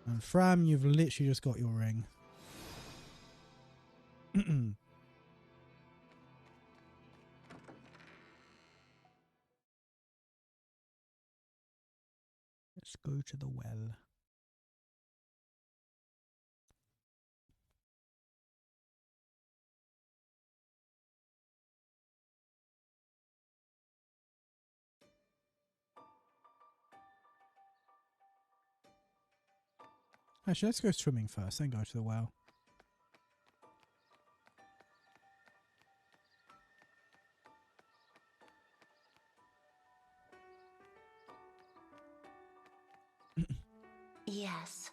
Speaker 4: And Fram, you've literally just got your ring. Let's go to the well. Actually, let's go swimming first, then go to the well.
Speaker 5: Yes.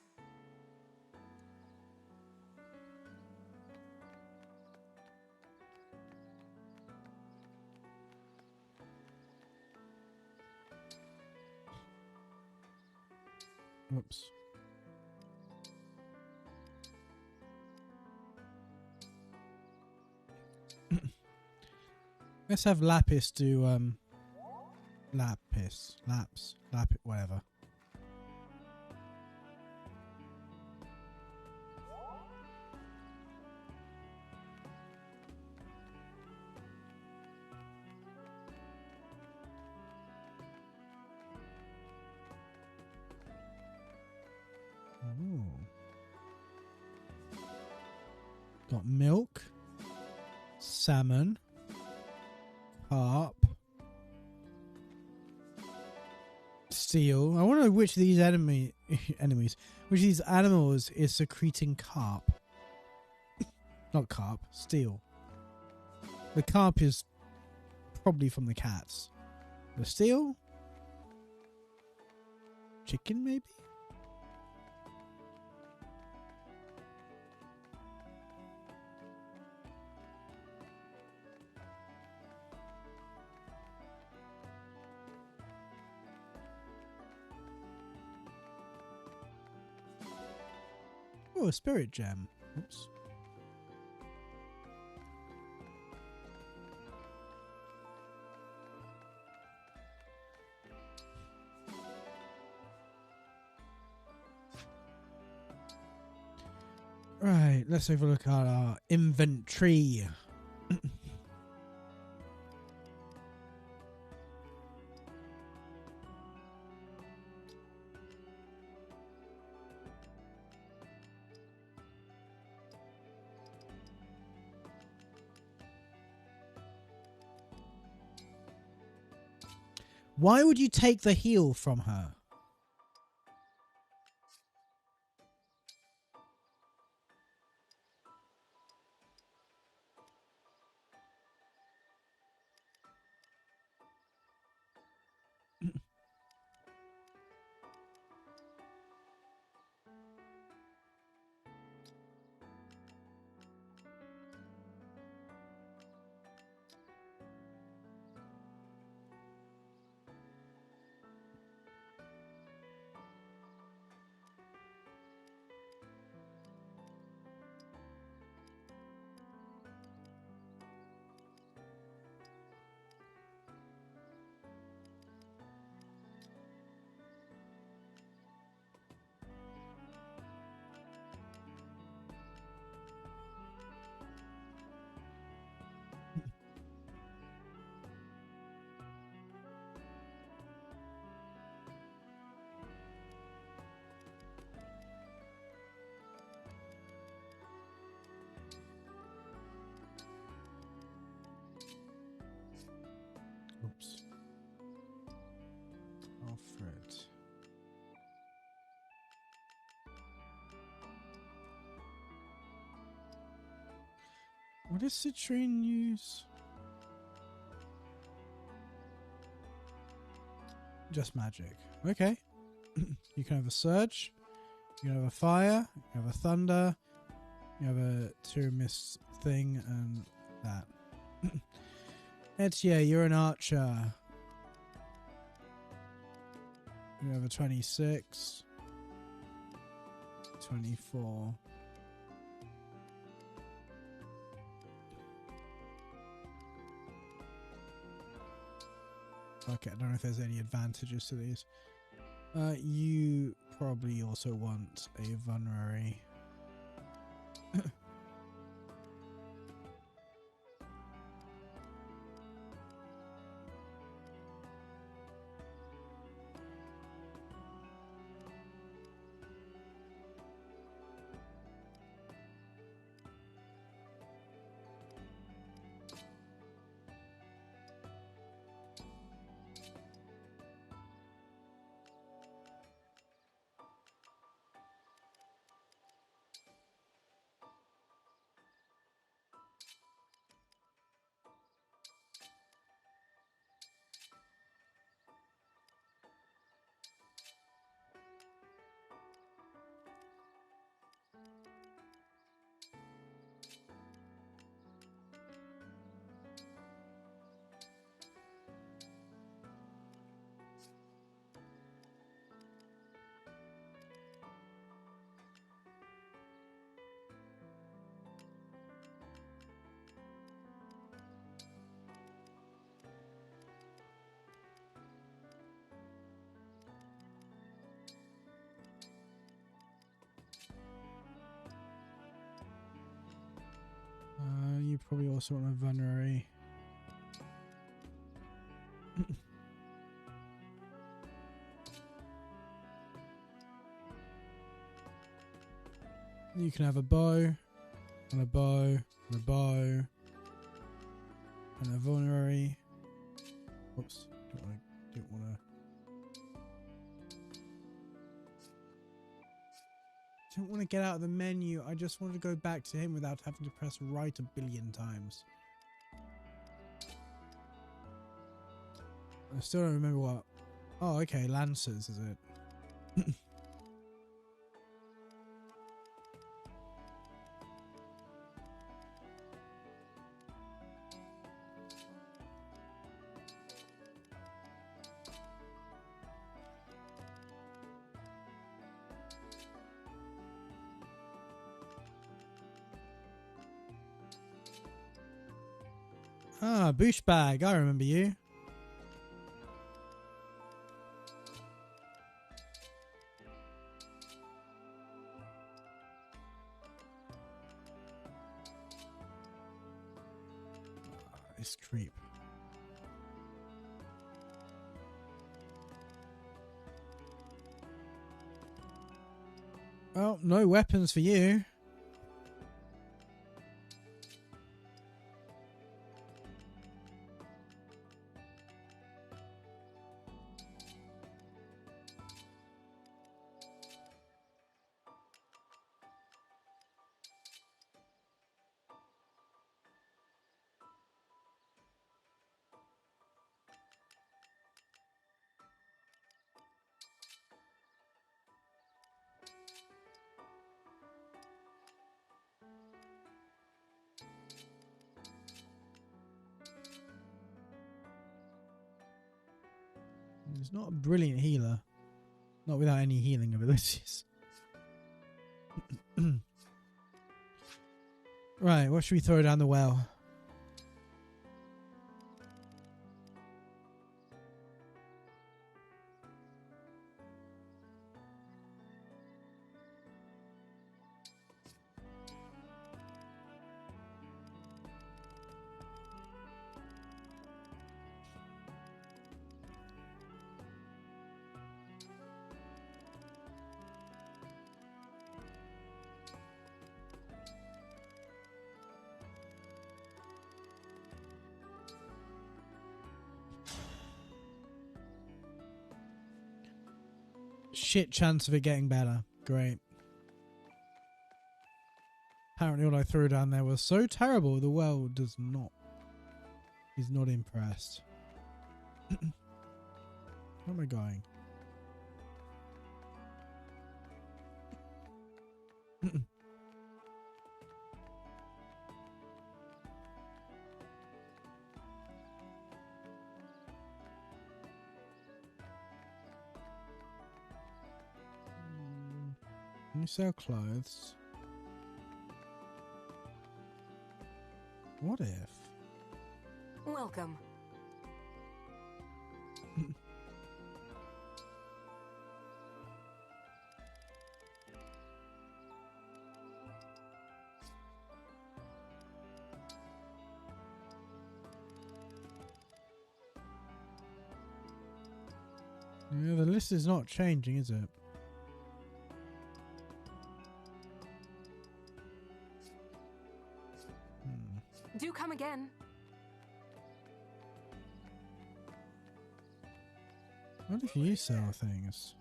Speaker 4: Whoops. Let's have Lapis do Lapis, whatever. Got milk, salmon, carp, steel. I want to know which of these which of these animals is secreting carp. Not carp, steel. The carp is probably from the cats. The steel? Chicken, maybe? Oh, a spirit gem. Oops. Right, let's have a look at our inventory. Why would you take the heal from her? Oops. Alfred. What does citrine use? Just magic. Okay. You can have a surge. You can have a fire. You have a thunder. You have a two mist thing and that. Etienne, you're an archer. You have a 26. 24. Okay, I don't know if there's any advantages to these. You probably also want a vulnerary. You probably also want a vulnerary. You can have a bow. And a bow. And a bow. And a vulnerary. Whoops. Don't want to. Don't want to get out of the menu. I just want to go back to him without having to press right a billion times. I still don't remember what. Oh, okay. Lancers, is it? Ah, Boosh Bag. I remember you. This creep. Well, no weapons for you. He's not a brilliant healer. Not without any healing abilities. Right, what should we throw down the well? Shit chance of it getting better. Great. Apparently what I threw down there was so terrible the well does not. He's not impressed. Where am I going? Can you sell clothes? What if?
Speaker 11: Welcome.
Speaker 4: Yeah, the list is not changing, is it?
Speaker 11: Do come again.
Speaker 4: What if you sell things?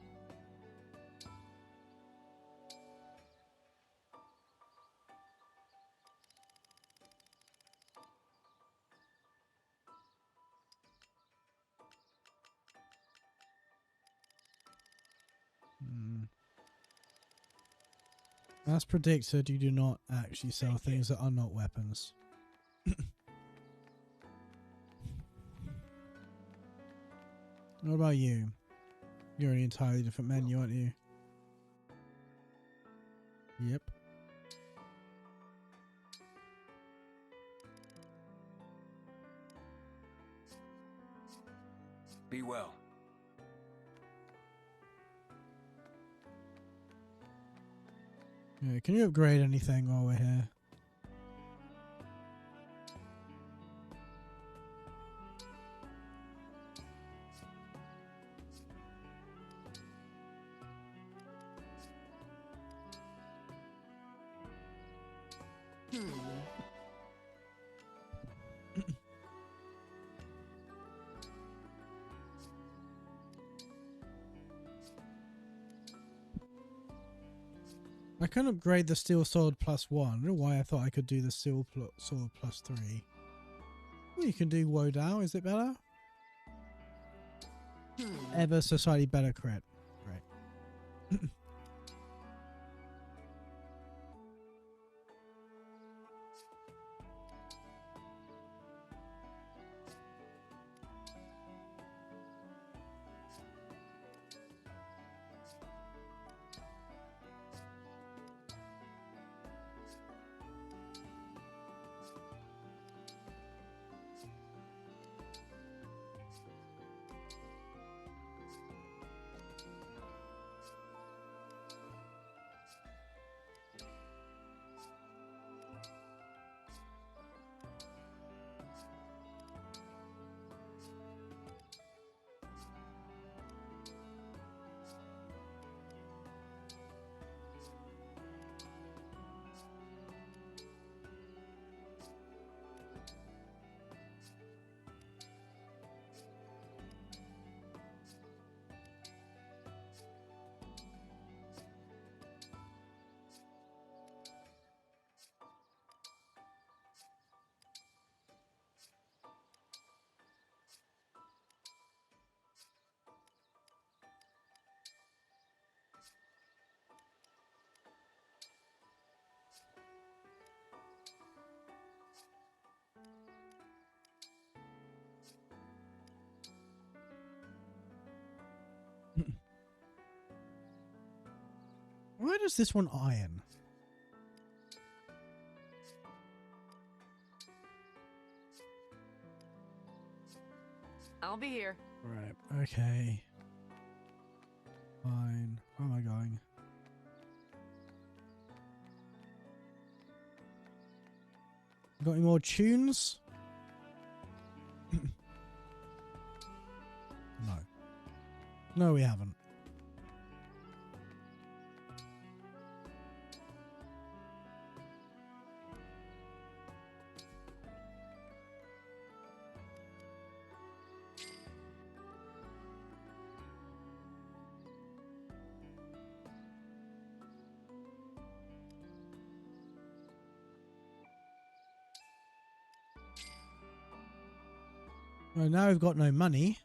Speaker 4: As predicted, you do not actually sell things that are not weapons. What about you? You're an entirely different menu, aren't you? Yep.
Speaker 12: Be well.
Speaker 4: Yeah, can you upgrade anything while we're here? I couldn't upgrade the steel sword +1. I don't know why I thought I could do the steel sword +3. Well, you can do Wodao. Is it better? Ever so slightly better crit. Right. Why does this one iron?
Speaker 11: I'll be here.
Speaker 4: Right, okay. Fine. Where am I going? Got any more tunes? No. No, we haven't. Well, now we've got no money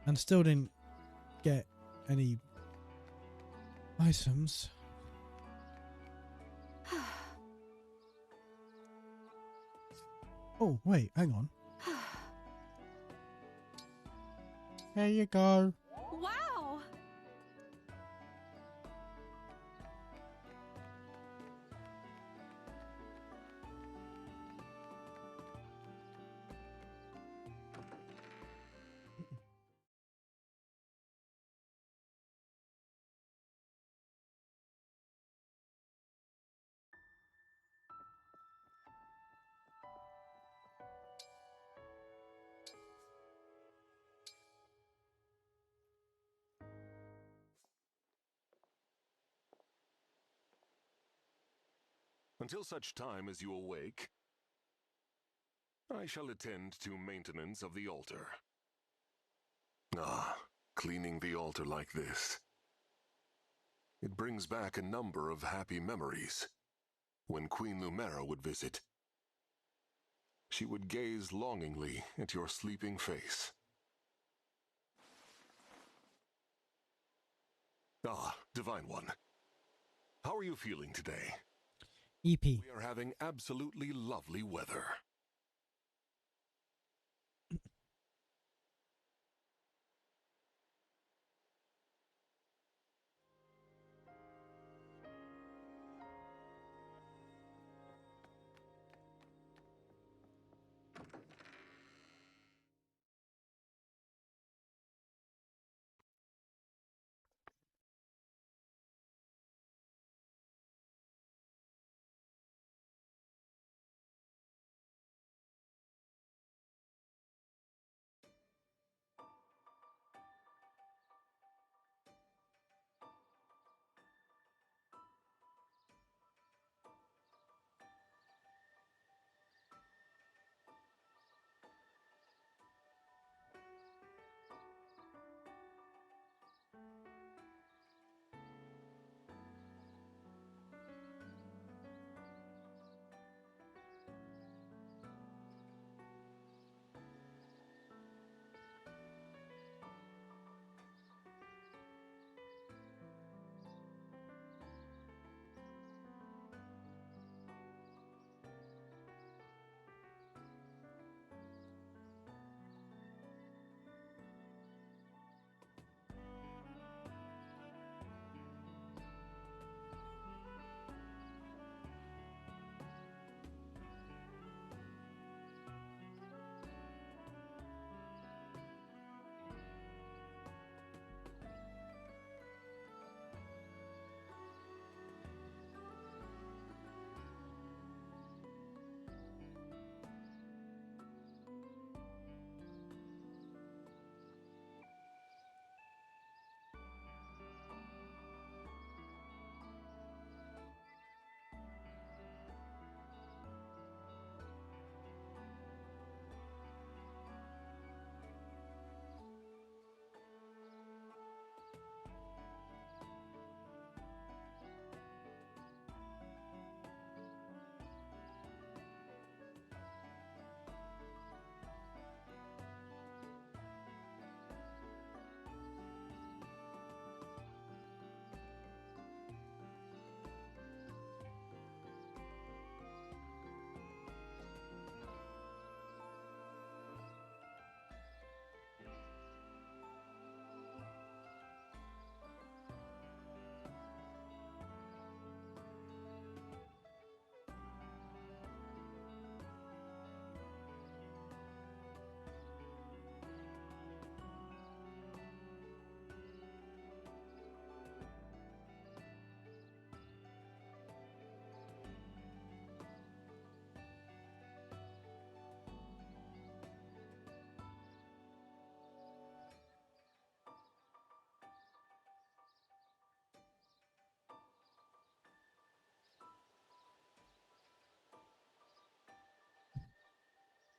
Speaker 4: and still didn't get any items. Oh, wait, hang on. There you go.
Speaker 11: Wow!
Speaker 8: Until such time as you awake, I shall attend to maintenance of the altar. Ah, cleaning the altar like this. It brings back a number of happy memories. When Queen Lumera would visit, she would gaze longingly at your sleeping face. Ah, Divine One. How are you feeling today?
Speaker 4: EP.
Speaker 8: We are having absolutely lovely weather.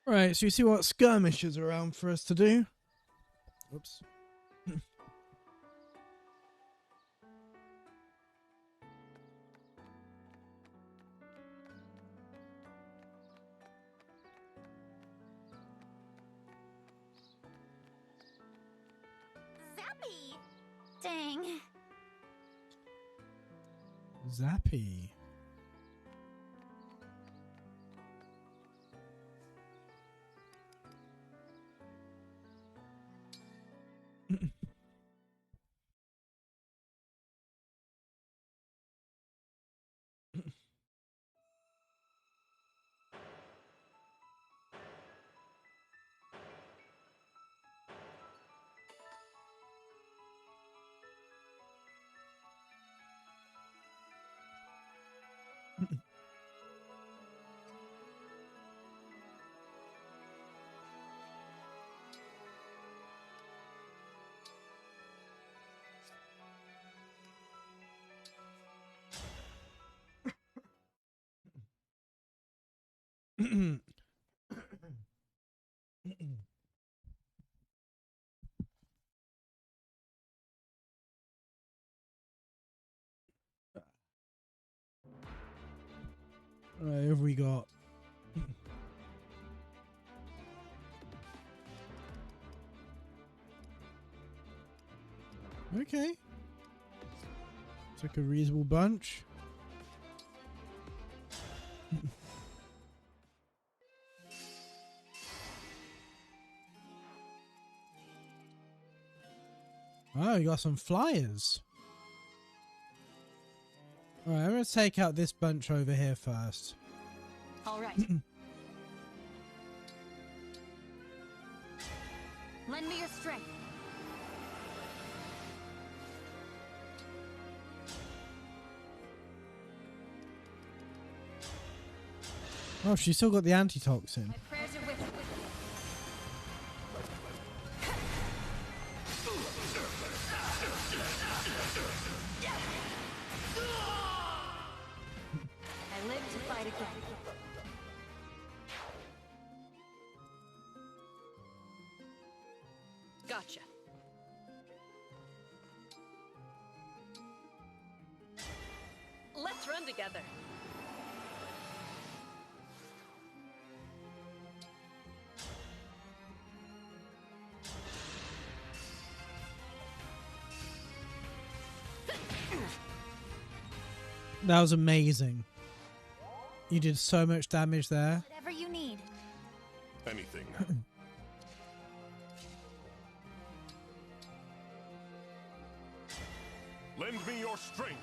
Speaker 4: Right, so you see what skirmishes are around for us to do? Oops.
Speaker 5: Zappy! Dang.
Speaker 4: Zappy. Right, have we got? Okay. It's like a reasonable bunch. Oh, you got some flyers. Alright, I'm going to take out this bunch over here first.
Speaker 6: All right. Lend me your strength.
Speaker 4: Oh, she's still got the antitoxin.
Speaker 6: My prayers are with you. I live to fight again.
Speaker 11: Gotcha. Let's run together.
Speaker 4: That was amazing. You did so much damage there.
Speaker 5: Whatever you need.
Speaker 8: Anything. Lend me your strength.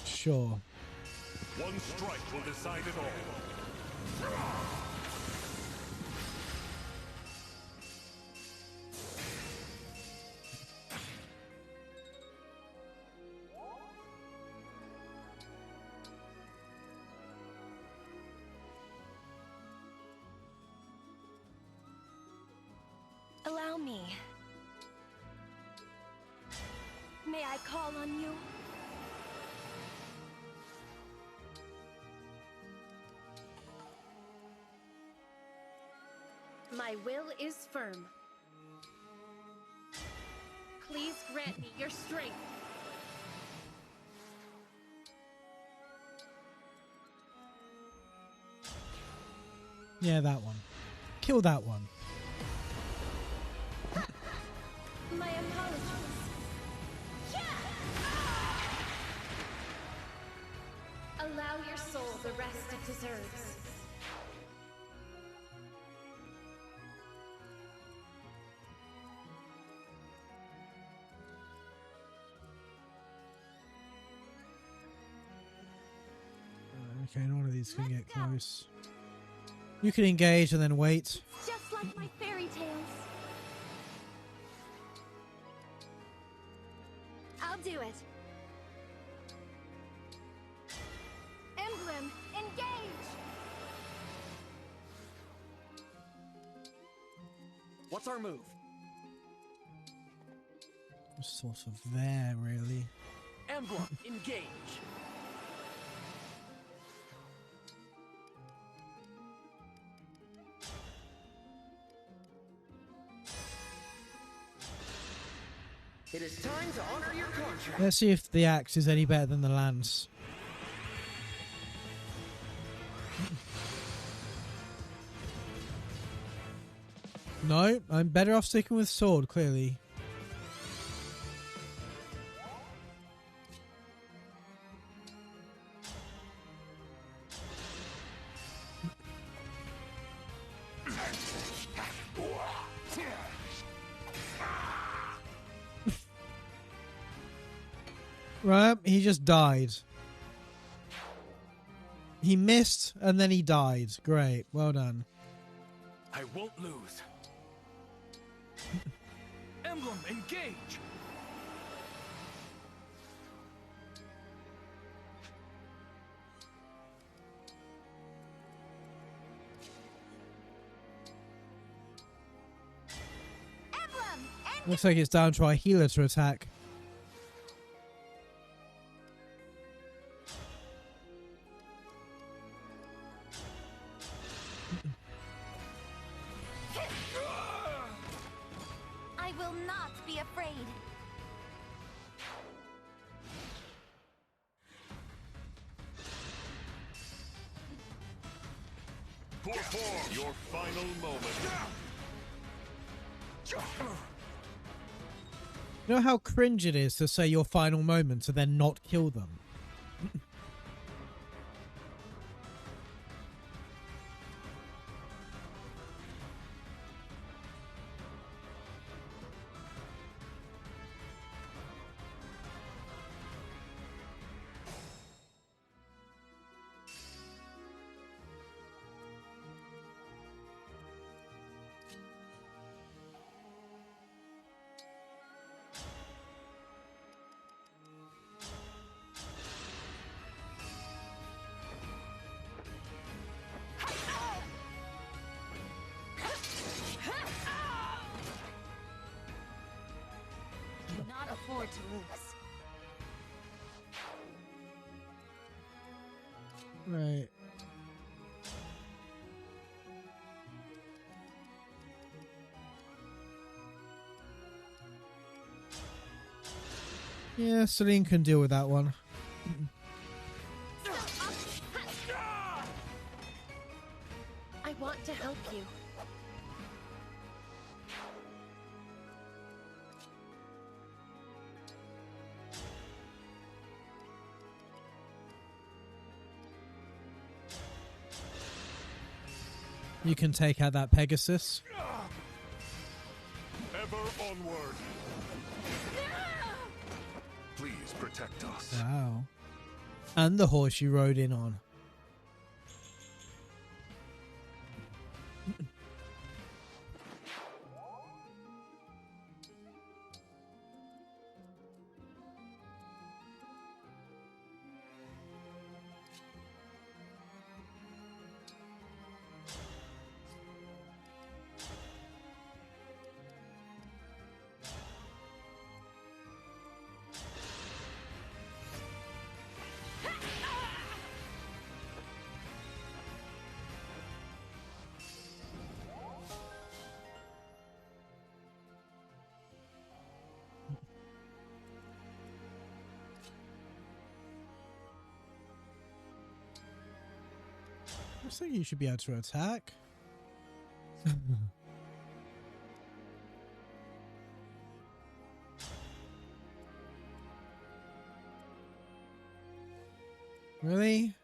Speaker 4: Sure.
Speaker 7: One strike will decide it all.
Speaker 6: Allow me. May I call on you?
Speaker 10: My will is firm. Please grant me your strength.
Speaker 4: Yeah, that one. Kill that one.
Speaker 10: My apologies. Allow your soul the rest it deserves.
Speaker 4: Okay, none of these can get close. You can engage and then wait.
Speaker 5: Just like my fairy tales. I'll do it. Emblem Engage!
Speaker 9: What's our move?
Speaker 4: Sort of there, really.
Speaker 12: Emblem Engage.
Speaker 9: It is time to honor your contract.
Speaker 4: Let's see if the axe is any better than the lance. No, I'm better off sticking with sword, clearly. Right, he just died. He missed and then he died. Great, well done.
Speaker 12: I won't lose. Emblem Engage.
Speaker 4: Looks like it's down to our healer to attack.
Speaker 5: I will not be afraid.
Speaker 7: Perform your final moment.
Speaker 4: You know how cringe it is to say your final moments and then not kill them?
Speaker 5: Cannot afford to lose.
Speaker 4: Right. Yeah, Celine can deal with that one.
Speaker 10: I want to help you.
Speaker 4: You can take out that Pegasus.
Speaker 7: Ever onward.
Speaker 8: Please protect us.
Speaker 4: Wow. And the horse you rode in on. I think you should be able to attack. Really?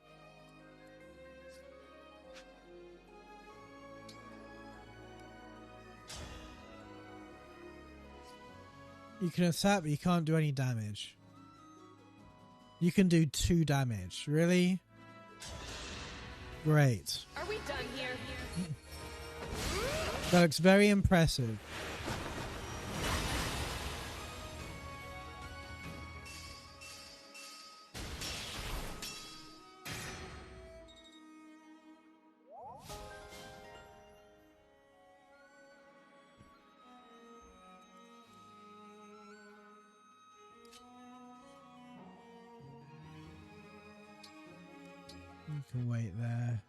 Speaker 4: You can attack, but you can't do any damage. You can do 2 damage. Really? Great.
Speaker 10: Are we done here?
Speaker 4: That looks very impressive. You can wait there.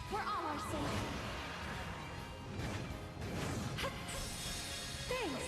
Speaker 5: For all our sake. Thanks.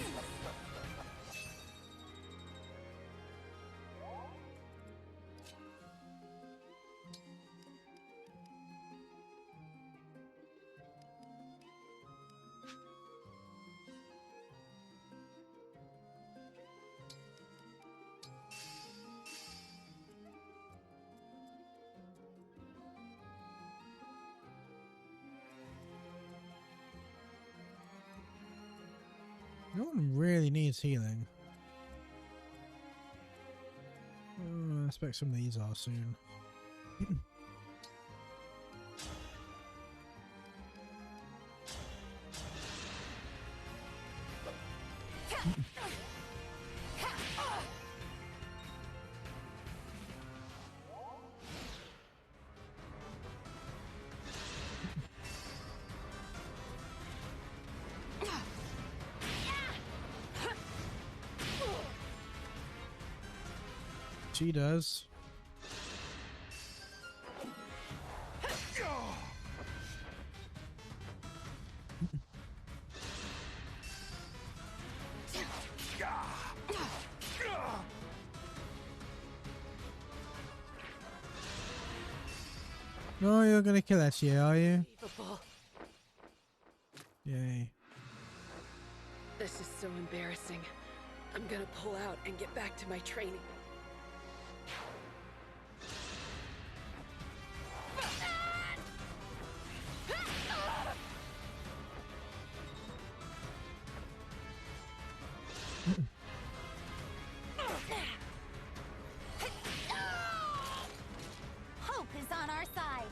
Speaker 4: No one really needs healing. I expect some of these are soon. She does. No, you're gonna kill that shit, are you? Yay.
Speaker 11: This is so embarrassing. I'm gonna pull out and get back to my training.
Speaker 5: Hope is on our side.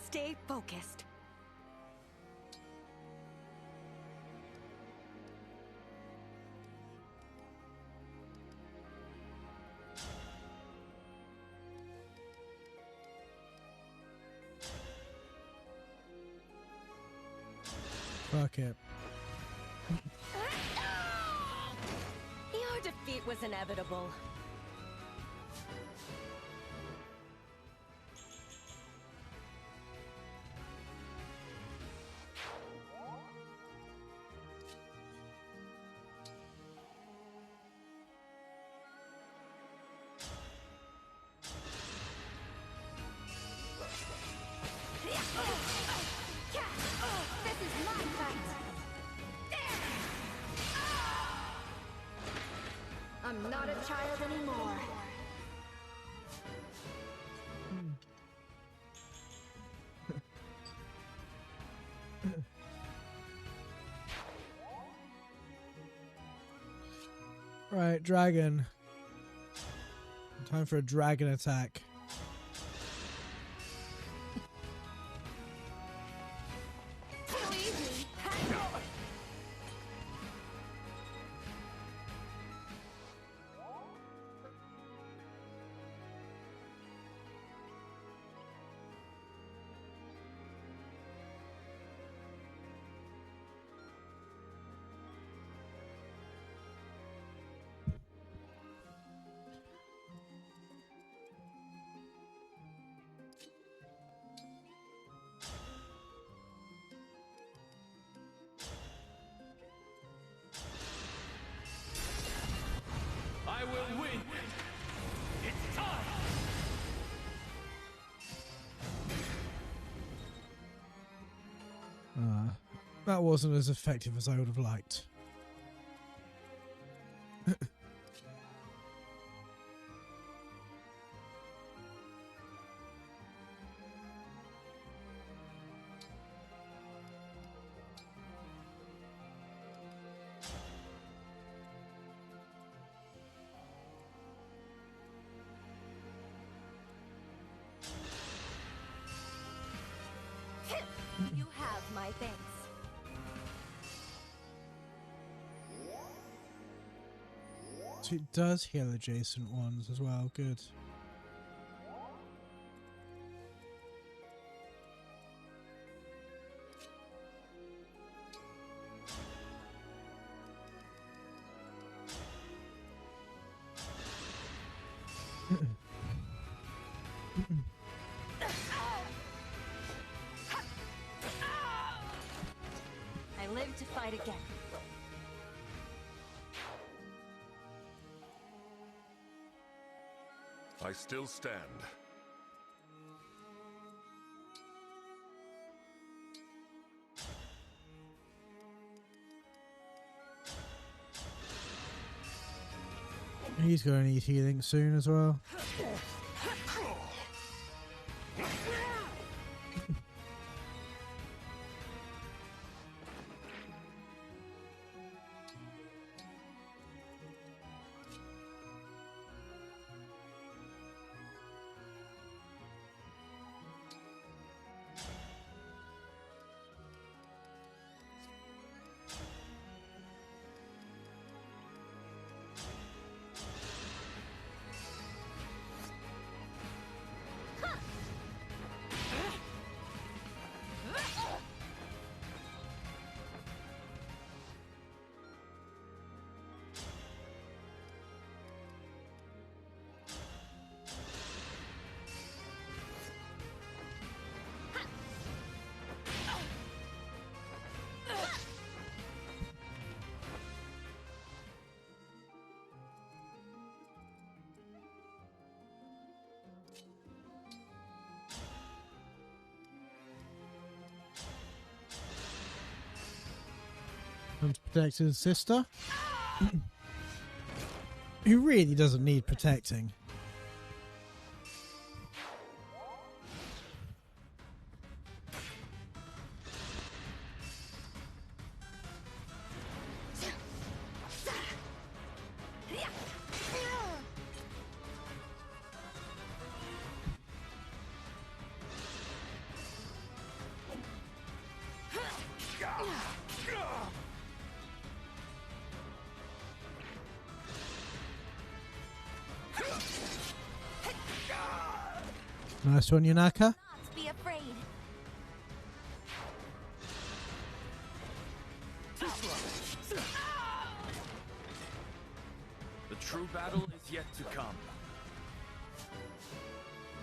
Speaker 6: Stay focused.
Speaker 4: Fuck it.
Speaker 6: Your defeat was inevitable.
Speaker 5: This is my fight. I'm not a child anymore.
Speaker 4: Right, dragon. Time for a dragon attack.
Speaker 12: I will win. It's time.
Speaker 4: That wasn't as effective as I would have liked.
Speaker 5: have my thanks.
Speaker 4: So it does heal adjacent ones as well. Good.
Speaker 5: I live to fight again.
Speaker 8: I still stand.
Speaker 4: He's going to need healing soon as well. And to protect his sister, who really doesn't need protecting. Nice one, Yunaka.
Speaker 5: Not be afraid.
Speaker 12: The true battle is yet to come.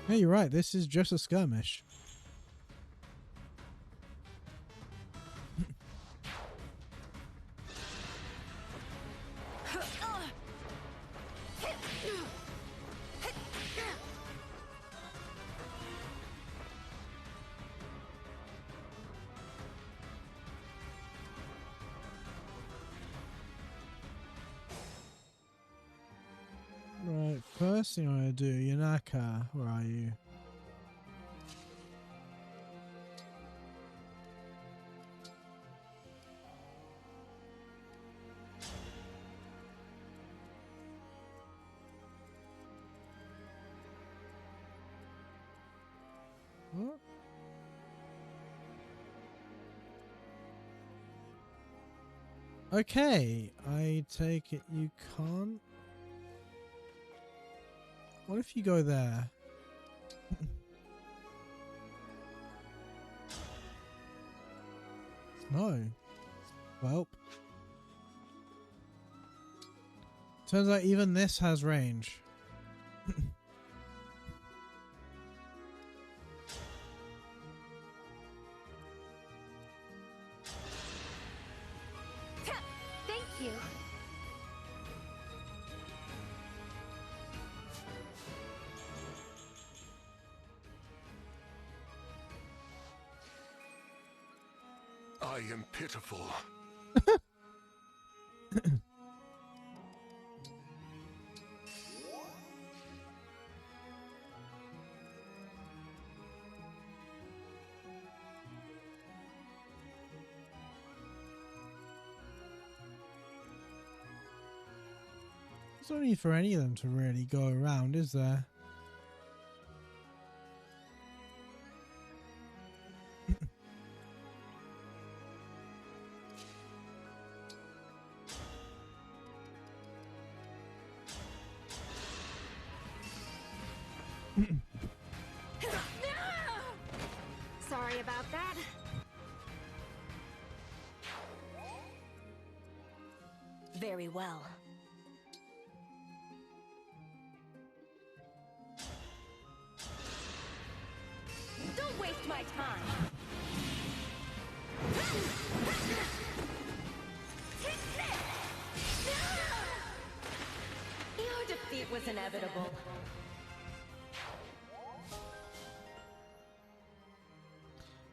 Speaker 4: Yeah, you're right. This is just a skirmish. Right, first thing I'm going to do, Yunaka, where are you? What? Okay, I take it you can't. What if you go there? No. Well. Turns out even this has range.
Speaker 5: Thank you.
Speaker 8: I am pitiful.
Speaker 4: There's no need for any of them to really go around, is there?
Speaker 6: Sorry about that.
Speaker 5: Very well. Don't waste my time. Your defeat was inevitable.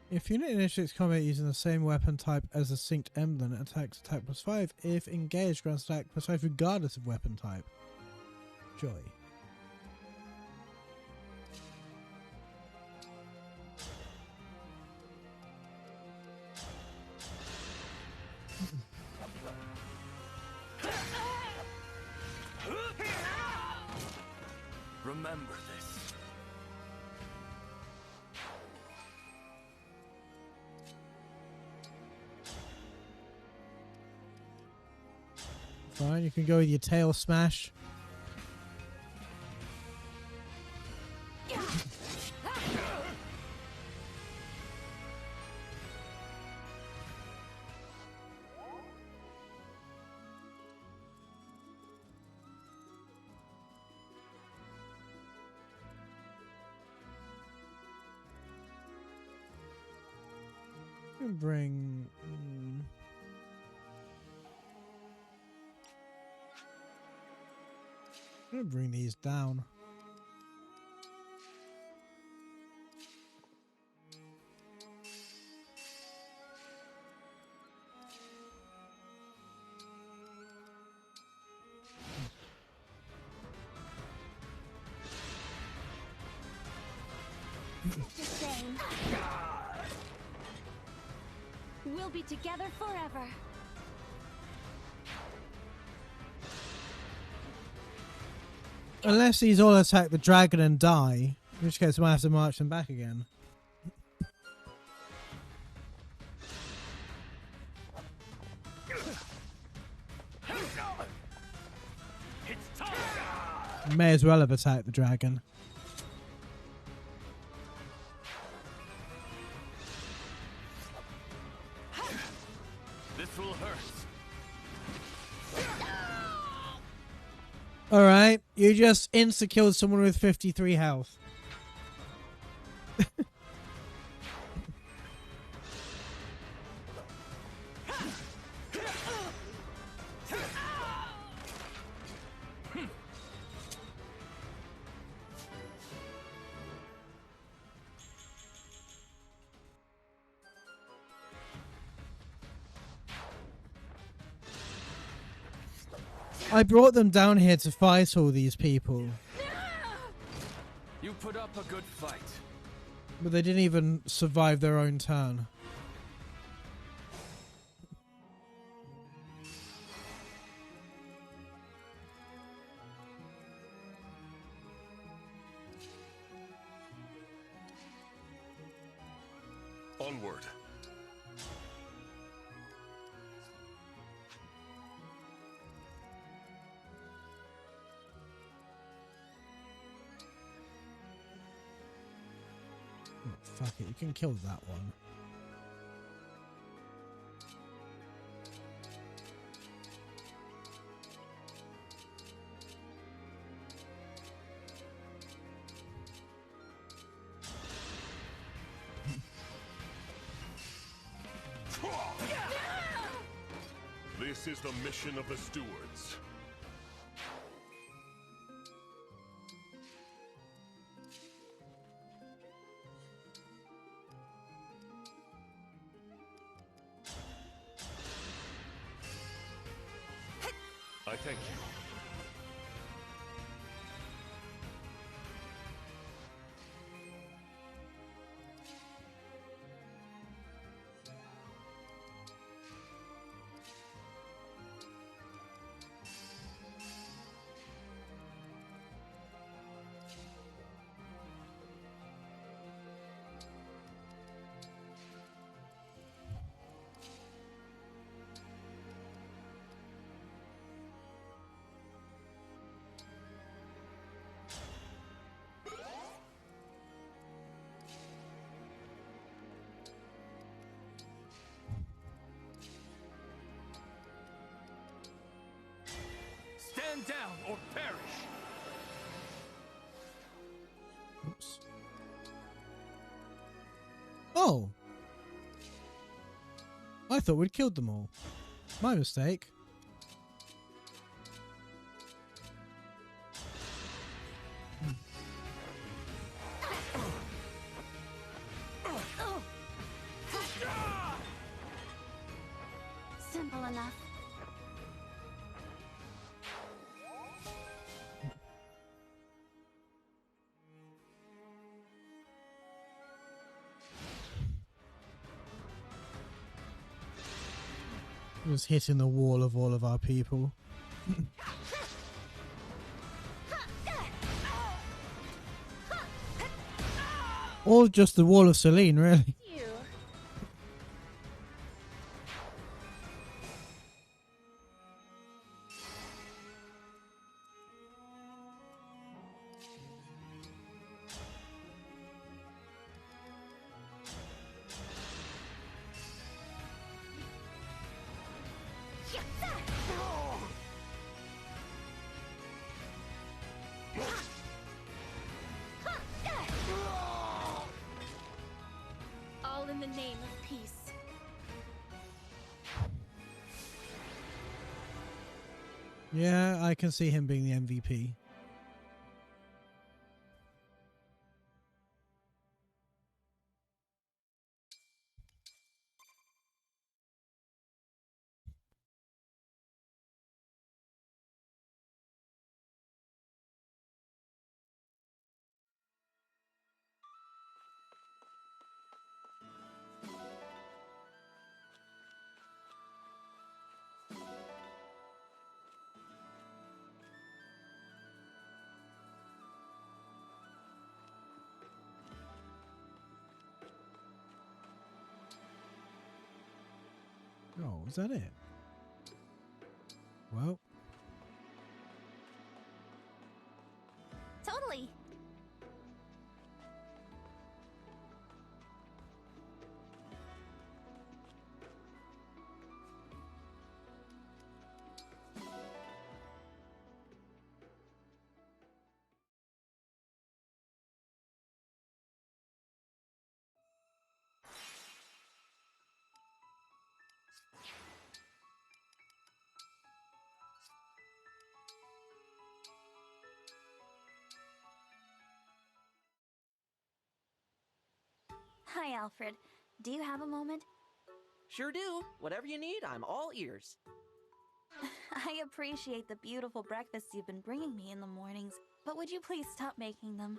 Speaker 4: If unit initiates combat using the same weapon type as the synced emblem, attacks attack +5. If engaged, grants attack +5 regardless of weapon type. Joy.
Speaker 12: Remember this.
Speaker 4: Fine, you can go with your tail smash. Bring. I'm gonna bring these down.
Speaker 6: The same. We'll be together forever.
Speaker 4: Unless these all attack the dragon and die, in which case we might have to march them back again. May as well have attacked the dragon.
Speaker 12: This will hurt.
Speaker 4: Alright, you just insta-killed someone with 53 health. I brought them down here to fight all these people.
Speaker 12: You put up a good fight.
Speaker 4: But they didn't even survive their own turn.
Speaker 8: Onward.
Speaker 4: Fuck it, you can kill that one.
Speaker 7: This is the mission of the stewards. I thank you.
Speaker 12: Stand down or perish.
Speaker 4: Oops. Oh! I thought we'd killed them all. My mistake.
Speaker 5: Simple enough.
Speaker 4: Was hitting the wall of all of our people. Or just the wall of Celine, really.
Speaker 10: All in the name of peace.
Speaker 4: Yeah, I can see him being the MVP. Oh, is that it? Well,
Speaker 5: Totally.
Speaker 6: Hi, Alfred. Do you have a moment?
Speaker 9: Sure do. Whatever you need, I'm all ears.
Speaker 6: I appreciate the beautiful breakfasts you've been bringing me in the mornings, but would you please stop making them?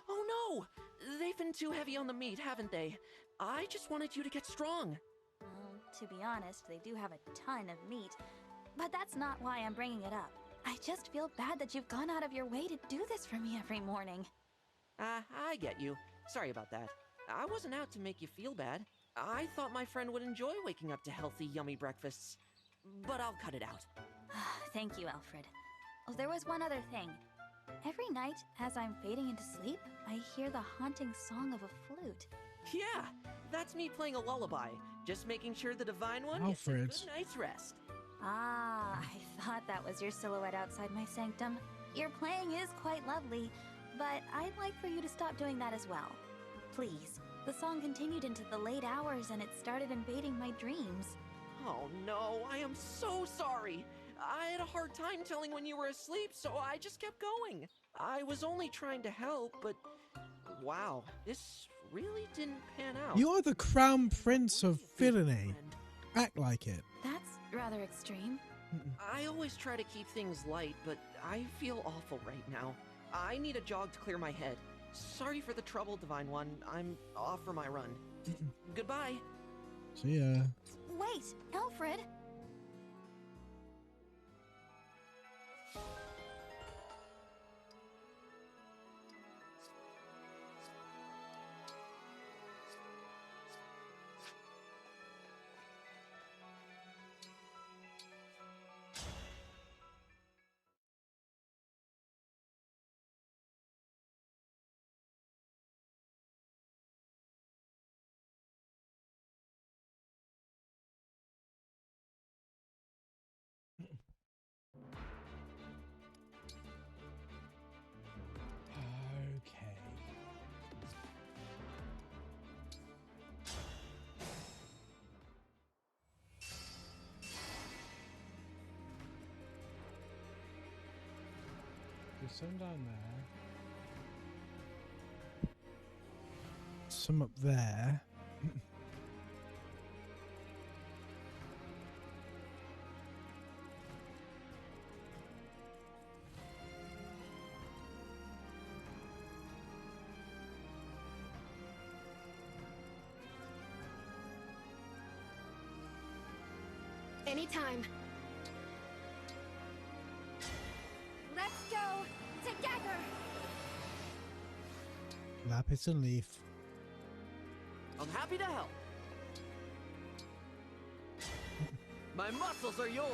Speaker 9: Oh no! They've been too heavy on the meat, haven't they? I just wanted you to get strong.
Speaker 6: Well, to be honest, they do have a ton of meat, but that's not why I'm bringing it up. I just feel bad that you've gone out of your way to do this for me every morning.
Speaker 9: I get you. Sorry about that. I wasn't out to make you feel bad. I thought my friend would enjoy waking up to healthy, yummy breakfasts. But I'll cut it out.
Speaker 6: Thank you, Alfred. Oh, there was one other thing. Every night, as I'm fading into sleep, I hear the haunting song of a flute.
Speaker 9: Yeah, that's me playing a lullaby. Just making sure the Divine One
Speaker 4: Alfred.
Speaker 9: gets a good night's rest.
Speaker 6: Ah, I thought that was your silhouette outside my sanctum. Your playing is quite lovely, but I'd like for you to stop doing that as well. Please. The song continued into the late hours and it started invading my dreams.
Speaker 9: Oh no, I am so sorry. I had a hard time telling when you were asleep, so I just kept going. I was only trying to help, but wow, this really didn't pan out.
Speaker 4: you are the crown prince of villainy. Act like it.
Speaker 6: That's rather extreme.
Speaker 9: I always try to keep things light, but I feel awful right now. I need a jog to clear my head. Sorry for the trouble, Divine One. I'm off for my run. Goodbye.
Speaker 4: See ya.
Speaker 6: Wait, Alfred!
Speaker 4: There's some down there. Some up there.
Speaker 10: Anytime.
Speaker 5: Let's go together.
Speaker 4: Lapis and leaf.
Speaker 9: I'm happy to help. My muscles are yours.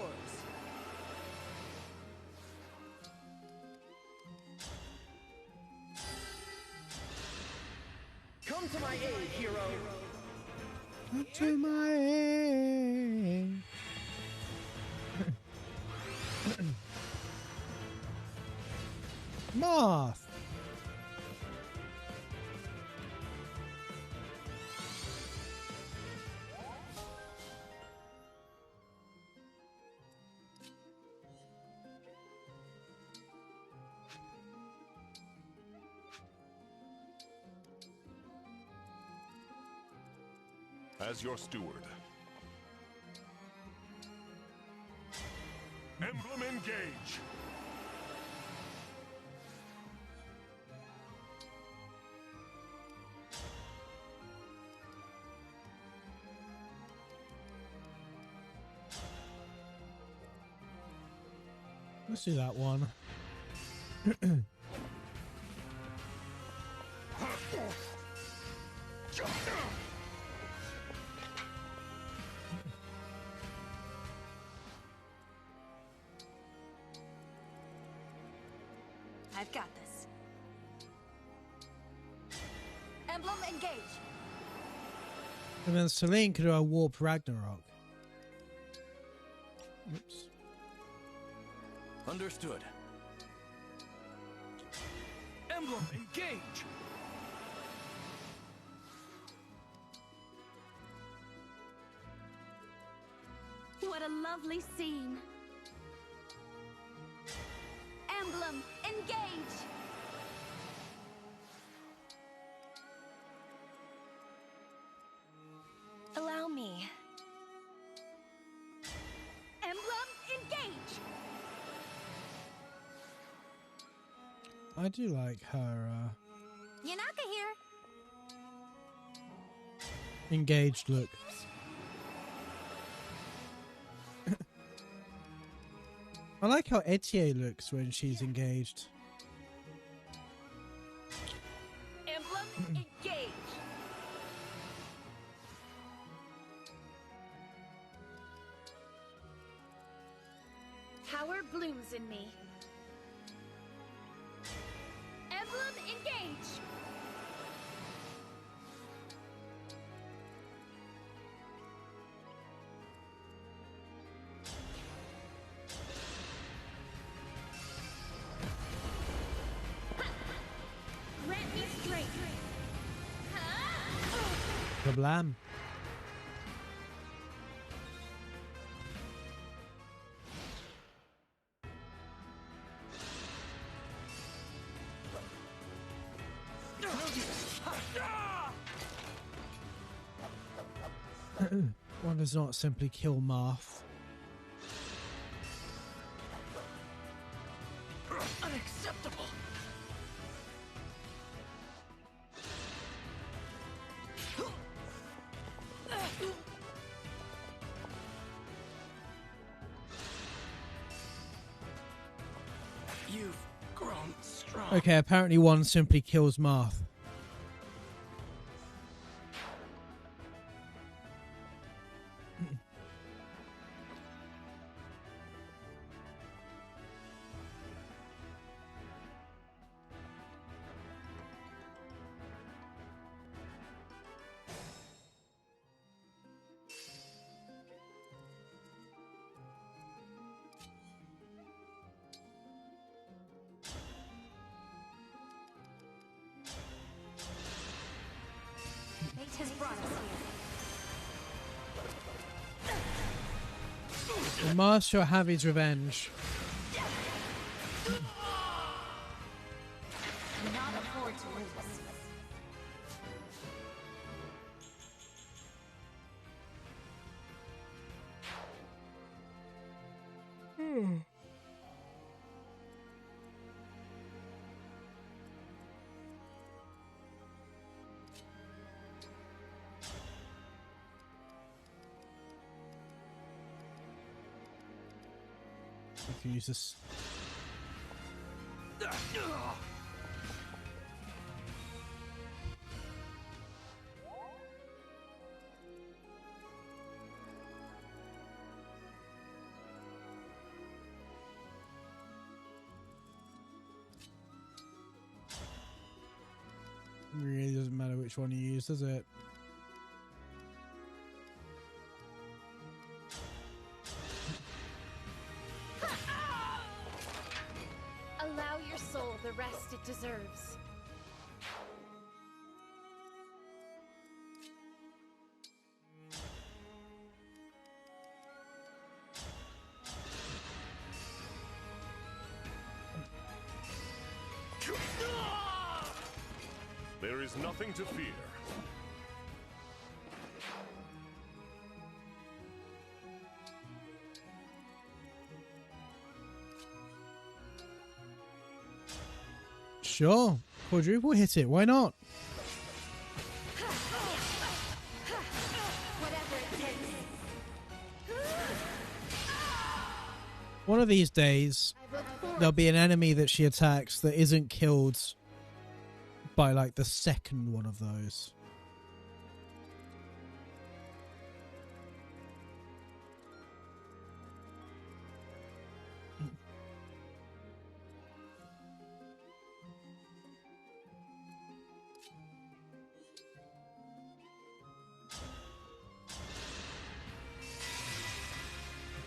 Speaker 9: Come to my aid, hero.
Speaker 4: Come to my aid. Moth.
Speaker 8: As your steward. Emblem Engage!
Speaker 4: Let's do that one.
Speaker 6: I've got this. Emblem Engage.
Speaker 4: And then Celine could do a Warp Ragnarok. Oops.
Speaker 12: Understood. Emblem Engage!
Speaker 5: What a lovely scene. Emblem Engage.
Speaker 6: Allow me.
Speaker 5: Emblem Engage.
Speaker 4: I do like her
Speaker 5: Yanaka here.
Speaker 4: engaged look. I like how Etier looks when she's engaged.
Speaker 5: Emblem Engage. Power blooms in me. Emblem Engage. Grant me strength.
Speaker 4: Kablam. One does not simply kill Marth.
Speaker 12: Unacceptable! You've grown strong.
Speaker 4: Okay, apparently one simply kills Marth.
Speaker 5: Fate has brought us here.
Speaker 4: Marth shall have his revenge.
Speaker 5: loose.
Speaker 4: If you use this. Really doesn't matter which one you use, does it?
Speaker 10: Allow your soul the rest it deserves.
Speaker 7: There is nothing to fear.
Speaker 4: Sure. Quadruple hit it. Why not?
Speaker 10: Whatever it takes.
Speaker 4: One of these days, there'll be an enemy that she attacks that isn't killed by like the second one of those.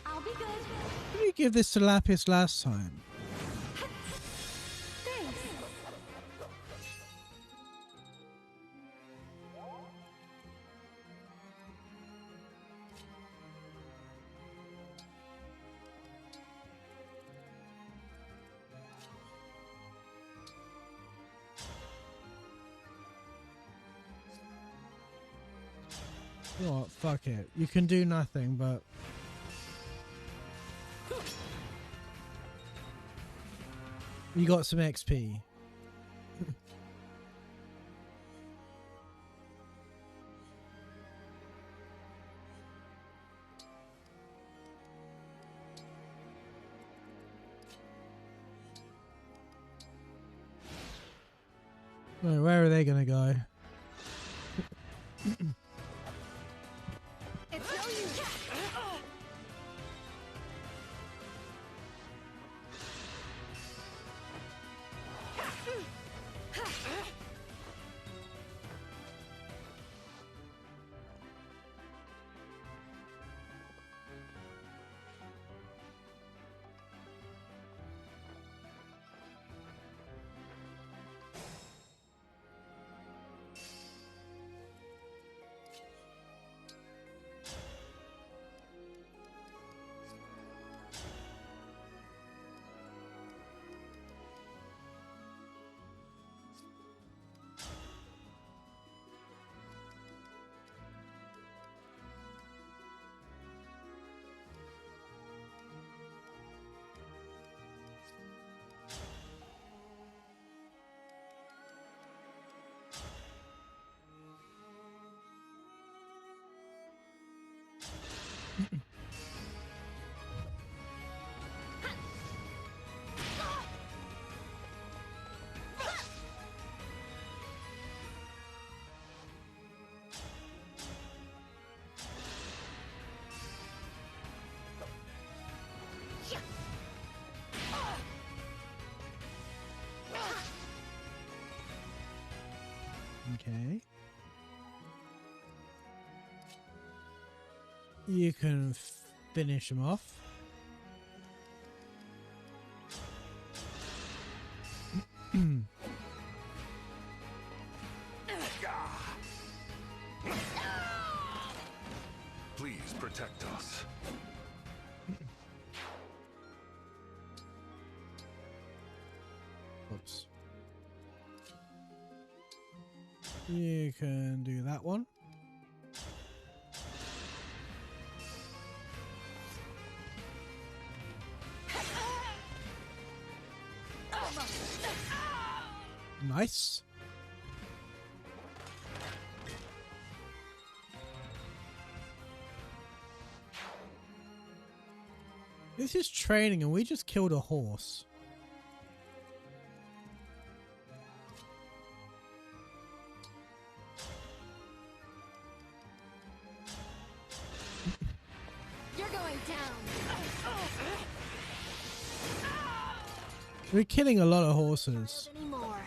Speaker 5: I'll be good.
Speaker 4: Did you give this to Lapis last time?
Speaker 5: Thanks.
Speaker 4: You know what? Fuck it. You can do nothing, but you got some XP. Right, where are they gonna go?
Speaker 10: It's no use.
Speaker 4: Okay. You can finish him off.
Speaker 8: Please protect us.
Speaker 4: Oops. You can do that one. Nice. This is training and we just killed a horse.
Speaker 10: You're going down.
Speaker 4: We're killing a lot of horses.
Speaker 10: Anymore.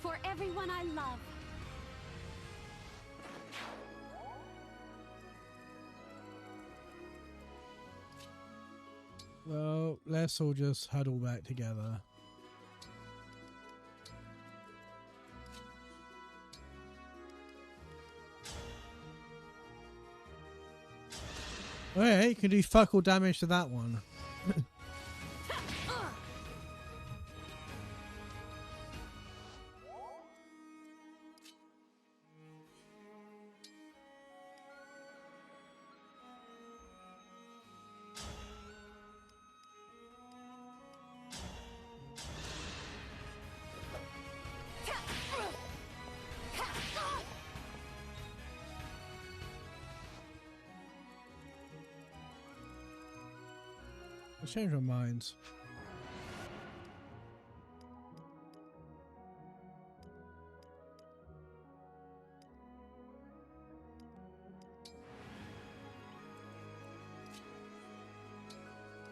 Speaker 10: For everyone I love.
Speaker 4: Well, let's all just huddle back together. Oh yeah, you can do fuck all damage to that one. I changed my mind.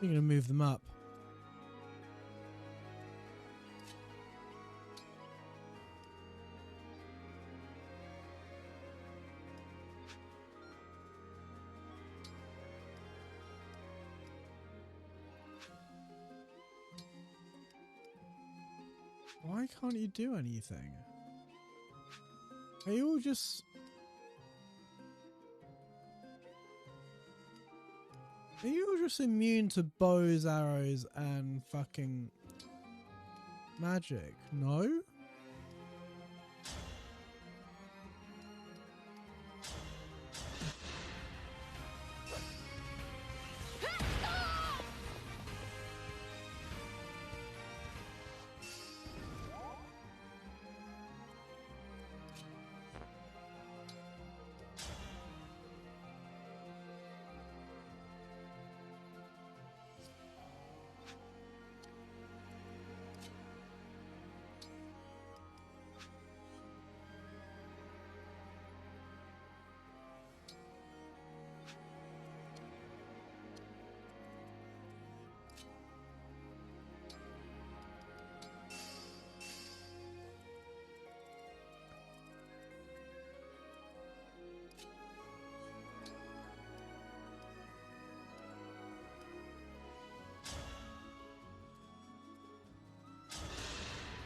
Speaker 4: You're gonna move them up. Why can't you do anything? Are you all just... Are you all just immune to bows, arrows, and fucking magic? No?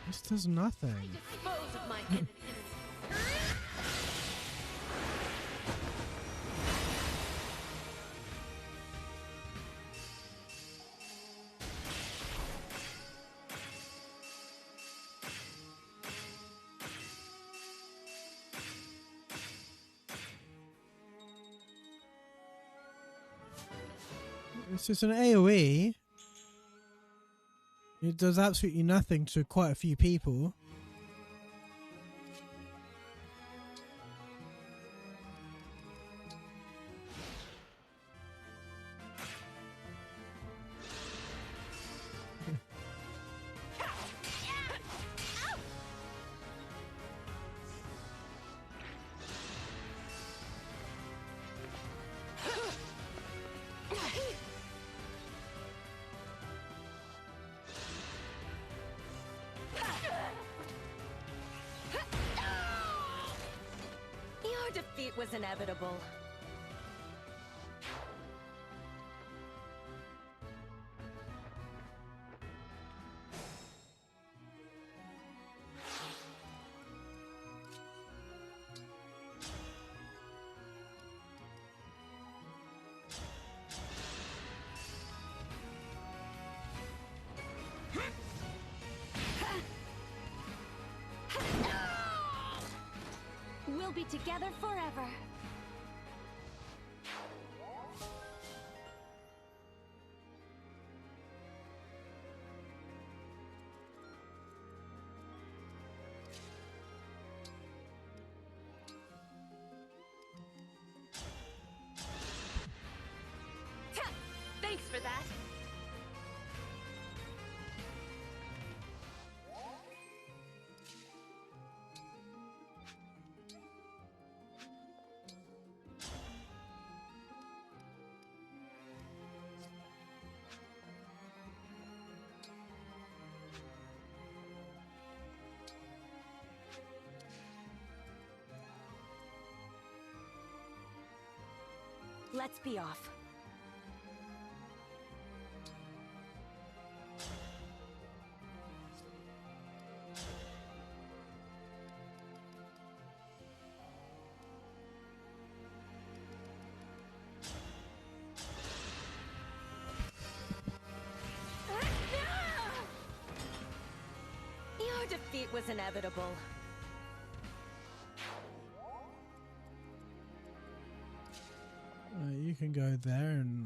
Speaker 4: This does nothing.
Speaker 10: Dispose of my enemies.
Speaker 4: It's just an AoE. It does absolutely nothing to quite a few people.
Speaker 13: Your defeat was inevitable.
Speaker 5: be together forever.
Speaker 10: Thanks for that.
Speaker 5: Let's be off. Your defeat was inevitable.
Speaker 4: You can go there and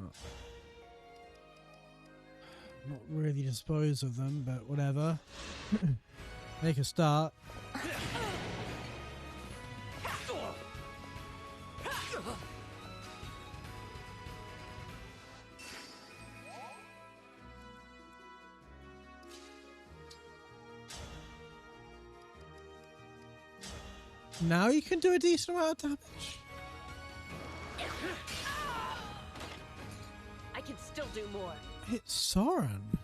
Speaker 4: not really dispose of them, but whatever. Make a start. Now you can do a decent amount of damage.
Speaker 5: I can still do more.
Speaker 4: It's Soren.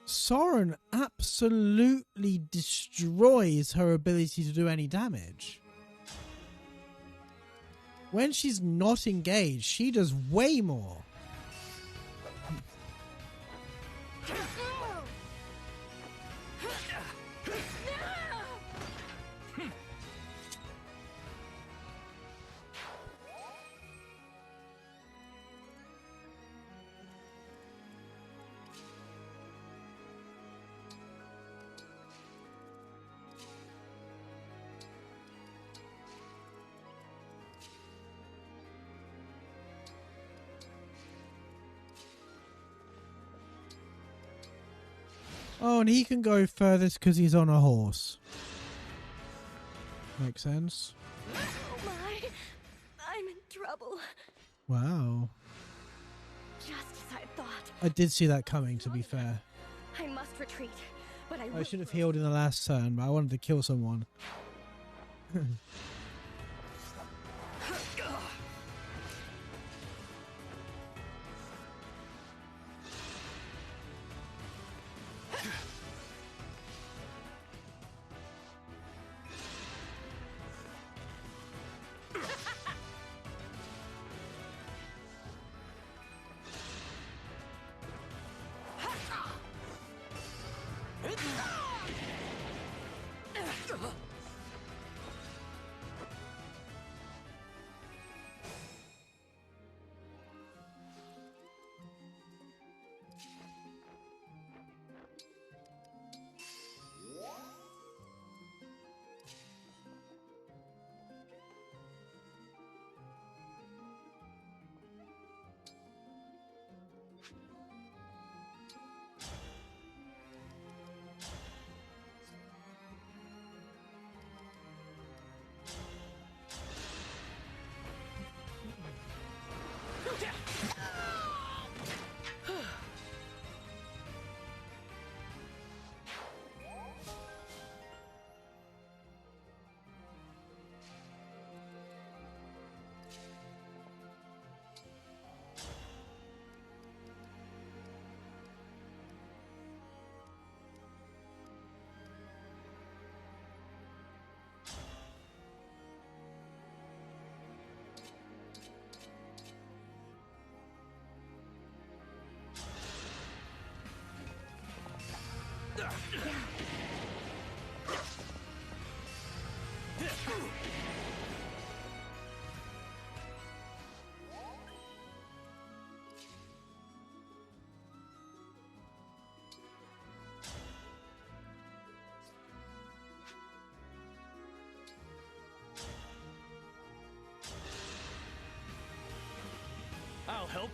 Speaker 4: Soren absolutely destroys her ability to do any damage. When she's not engaged, she does way more. Oh, and he can go furthest because he's on a horse. Makes sense.
Speaker 5: Oh my! I'm in trouble.
Speaker 4: Wow.
Speaker 5: Just as I thought.
Speaker 4: I did see that coming, to be fair.
Speaker 5: I must retreat, but
Speaker 4: I should have healed in the last turn, but I wanted to kill someone.
Speaker 12: help?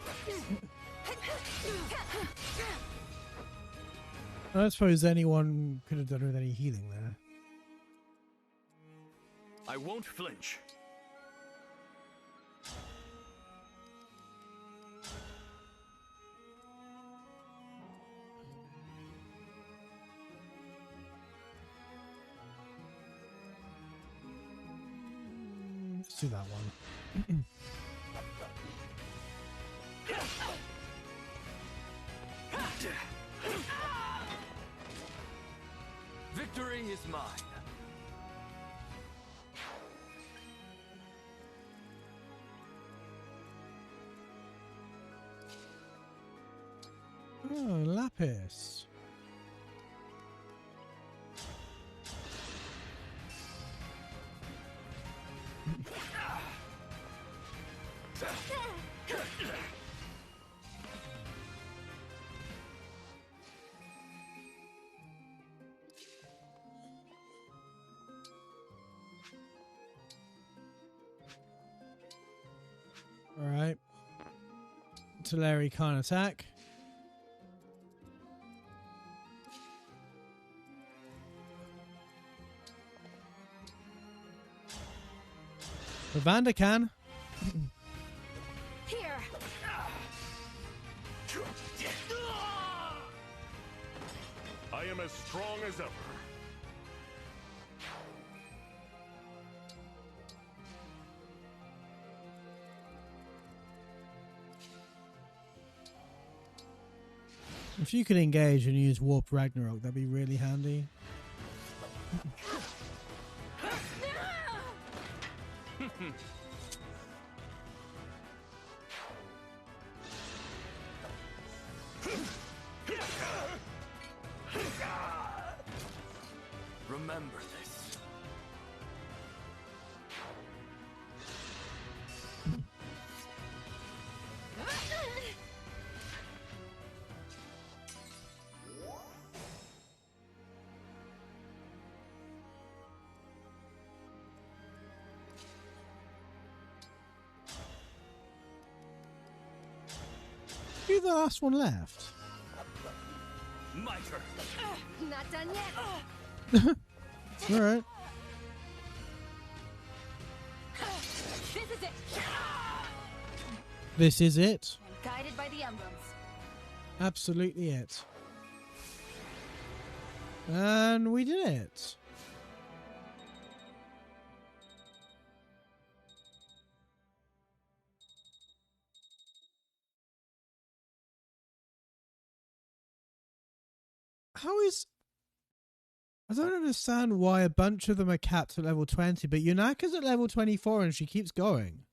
Speaker 4: I don't suppose anyone could have done with any healing there.
Speaker 12: I won't flinch.
Speaker 4: Let's do that one.
Speaker 12: Victory is mine.
Speaker 4: Oh, Lapis. All right. Teleri can't attack. Evander can.
Speaker 6: Here.
Speaker 7: I am as strong as ever.
Speaker 4: If you could engage and use Warp Ragnarok, that'd be really handy.
Speaker 12: Remember this.
Speaker 4: You're the last one left.
Speaker 12: My turn.
Speaker 6: Not done yet.
Speaker 4: All right.
Speaker 6: This is it.
Speaker 4: This is it.
Speaker 6: I'm guided by the emblems.
Speaker 4: Absolutely it. And we did it. How is... I don't understand why a bunch of them are capped at level 20, but Yunaka's at level 24 and she keeps going.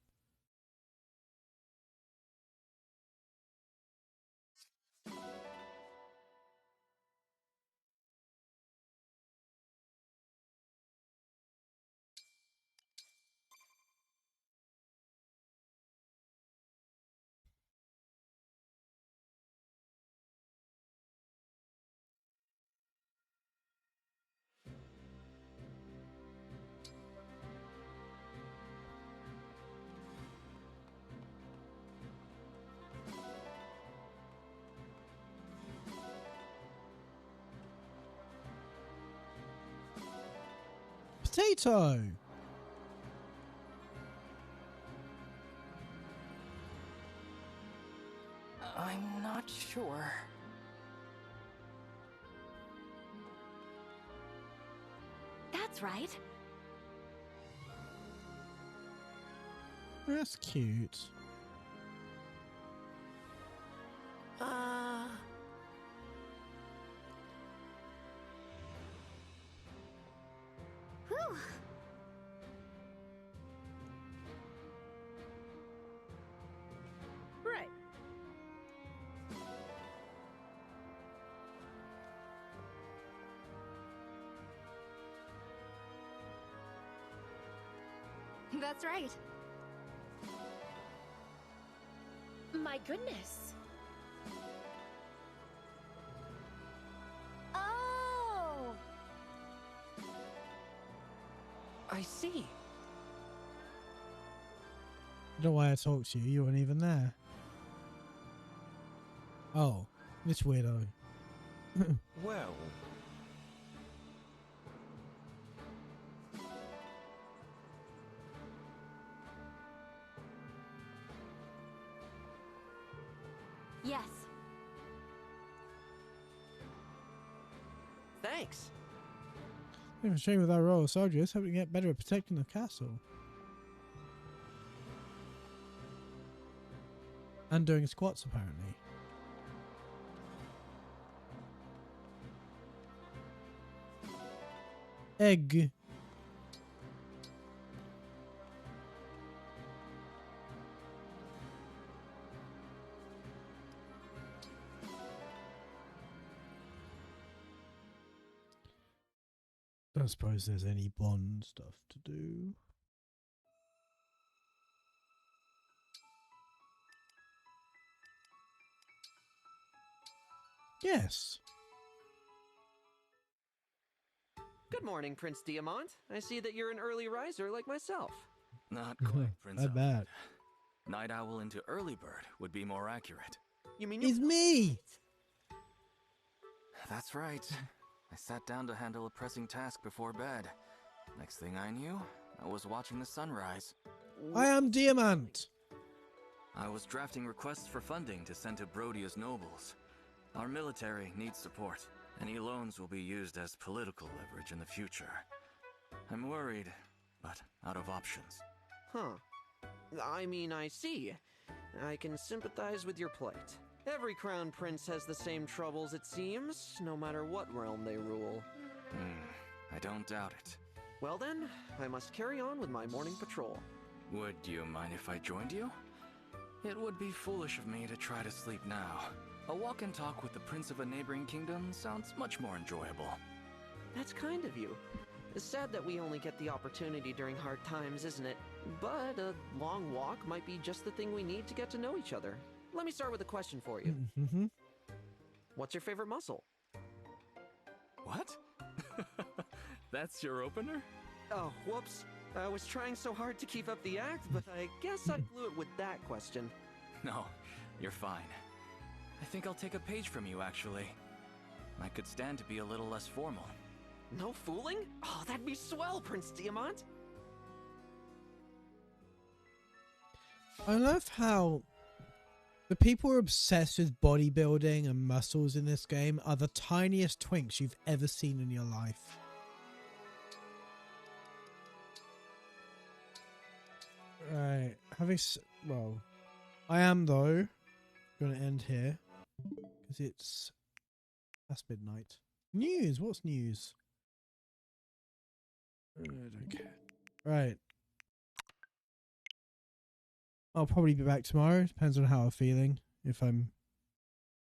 Speaker 4: Potato!
Speaker 11: I'm not sure.
Speaker 5: That's right.
Speaker 4: That's cute.
Speaker 5: Whew.
Speaker 11: Right.
Speaker 6: That's right.
Speaker 10: My goodness.
Speaker 5: Oh!
Speaker 9: I see.
Speaker 4: I don't know why I talked to you. You weren't even there. Oh, this weirdo.
Speaker 12: Well...
Speaker 6: Yes.
Speaker 9: Thanks.
Speaker 4: If a shame with our royal soldiers, hope we get better at protecting the castle. And doing squats, apparently. Egg. Don't suppose there's any Bond stuff to do. Yes.
Speaker 9: Good morning, Prince Diamant. I see that you're an early riser like myself.
Speaker 12: Not quite, Prince
Speaker 4: I bet.
Speaker 12: Night owl into early bird would be more accurate.
Speaker 9: You mean
Speaker 4: It's me!
Speaker 12: That's right. I sat down to handle a pressing task before bed. Next thing I knew, I was watching the sunrise.
Speaker 4: I am Diamant!
Speaker 12: I was drafting requests for funding to send to Brodia's nobles. Our military needs support. Any loans will be used as political leverage in the future. I'm worried, but out of options.
Speaker 9: Huh. I mean, I see. I can sympathize with your plight. Every crown prince has the same troubles, it seems, no matter what realm they rule.
Speaker 12: I don't doubt it.
Speaker 9: Well then, I must carry on with my morning patrol.
Speaker 12: Would you mind if I joined you? It would be foolish of me to try to sleep now. A walk and talk with the prince of a neighboring kingdom sounds much more enjoyable.
Speaker 9: That's kind of you. It's sad that we only get the opportunity during hard times, isn't it? But a long walk might be just the thing we need to get to know each other. Let me start with a question for you.
Speaker 4: Mm-hmm.
Speaker 9: What's your favorite muscle?
Speaker 12: What? That's your opener?
Speaker 9: Oh, whoops. I was trying so hard to keep up the act, but I guess I blew it with that question.
Speaker 12: No, you're fine. I think I'll take a page from you, actually. I could stand to be a little less formal.
Speaker 9: No fooling? Oh, that'd be swell, Prince Diamant.
Speaker 4: I love how the people who are obsessed with bodybuilding and muscles in this game are the tiniest twinks you've ever seen in your life. Right, well, I am though going to end here because it's past midnight. News, what's news? I don't care. Right. I'll probably be back tomorrow. Depends on how I'm feeling. If I'm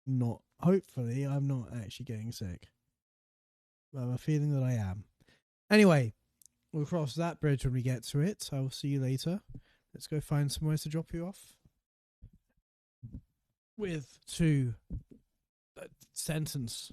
Speaker 4: not, hopefully, I'm not actually getting sick. But I have a feeling that I am. Anyway, we'll cross that bridge when we get to it. I will see you later. Let's go find somewhere to drop you off. To sentence.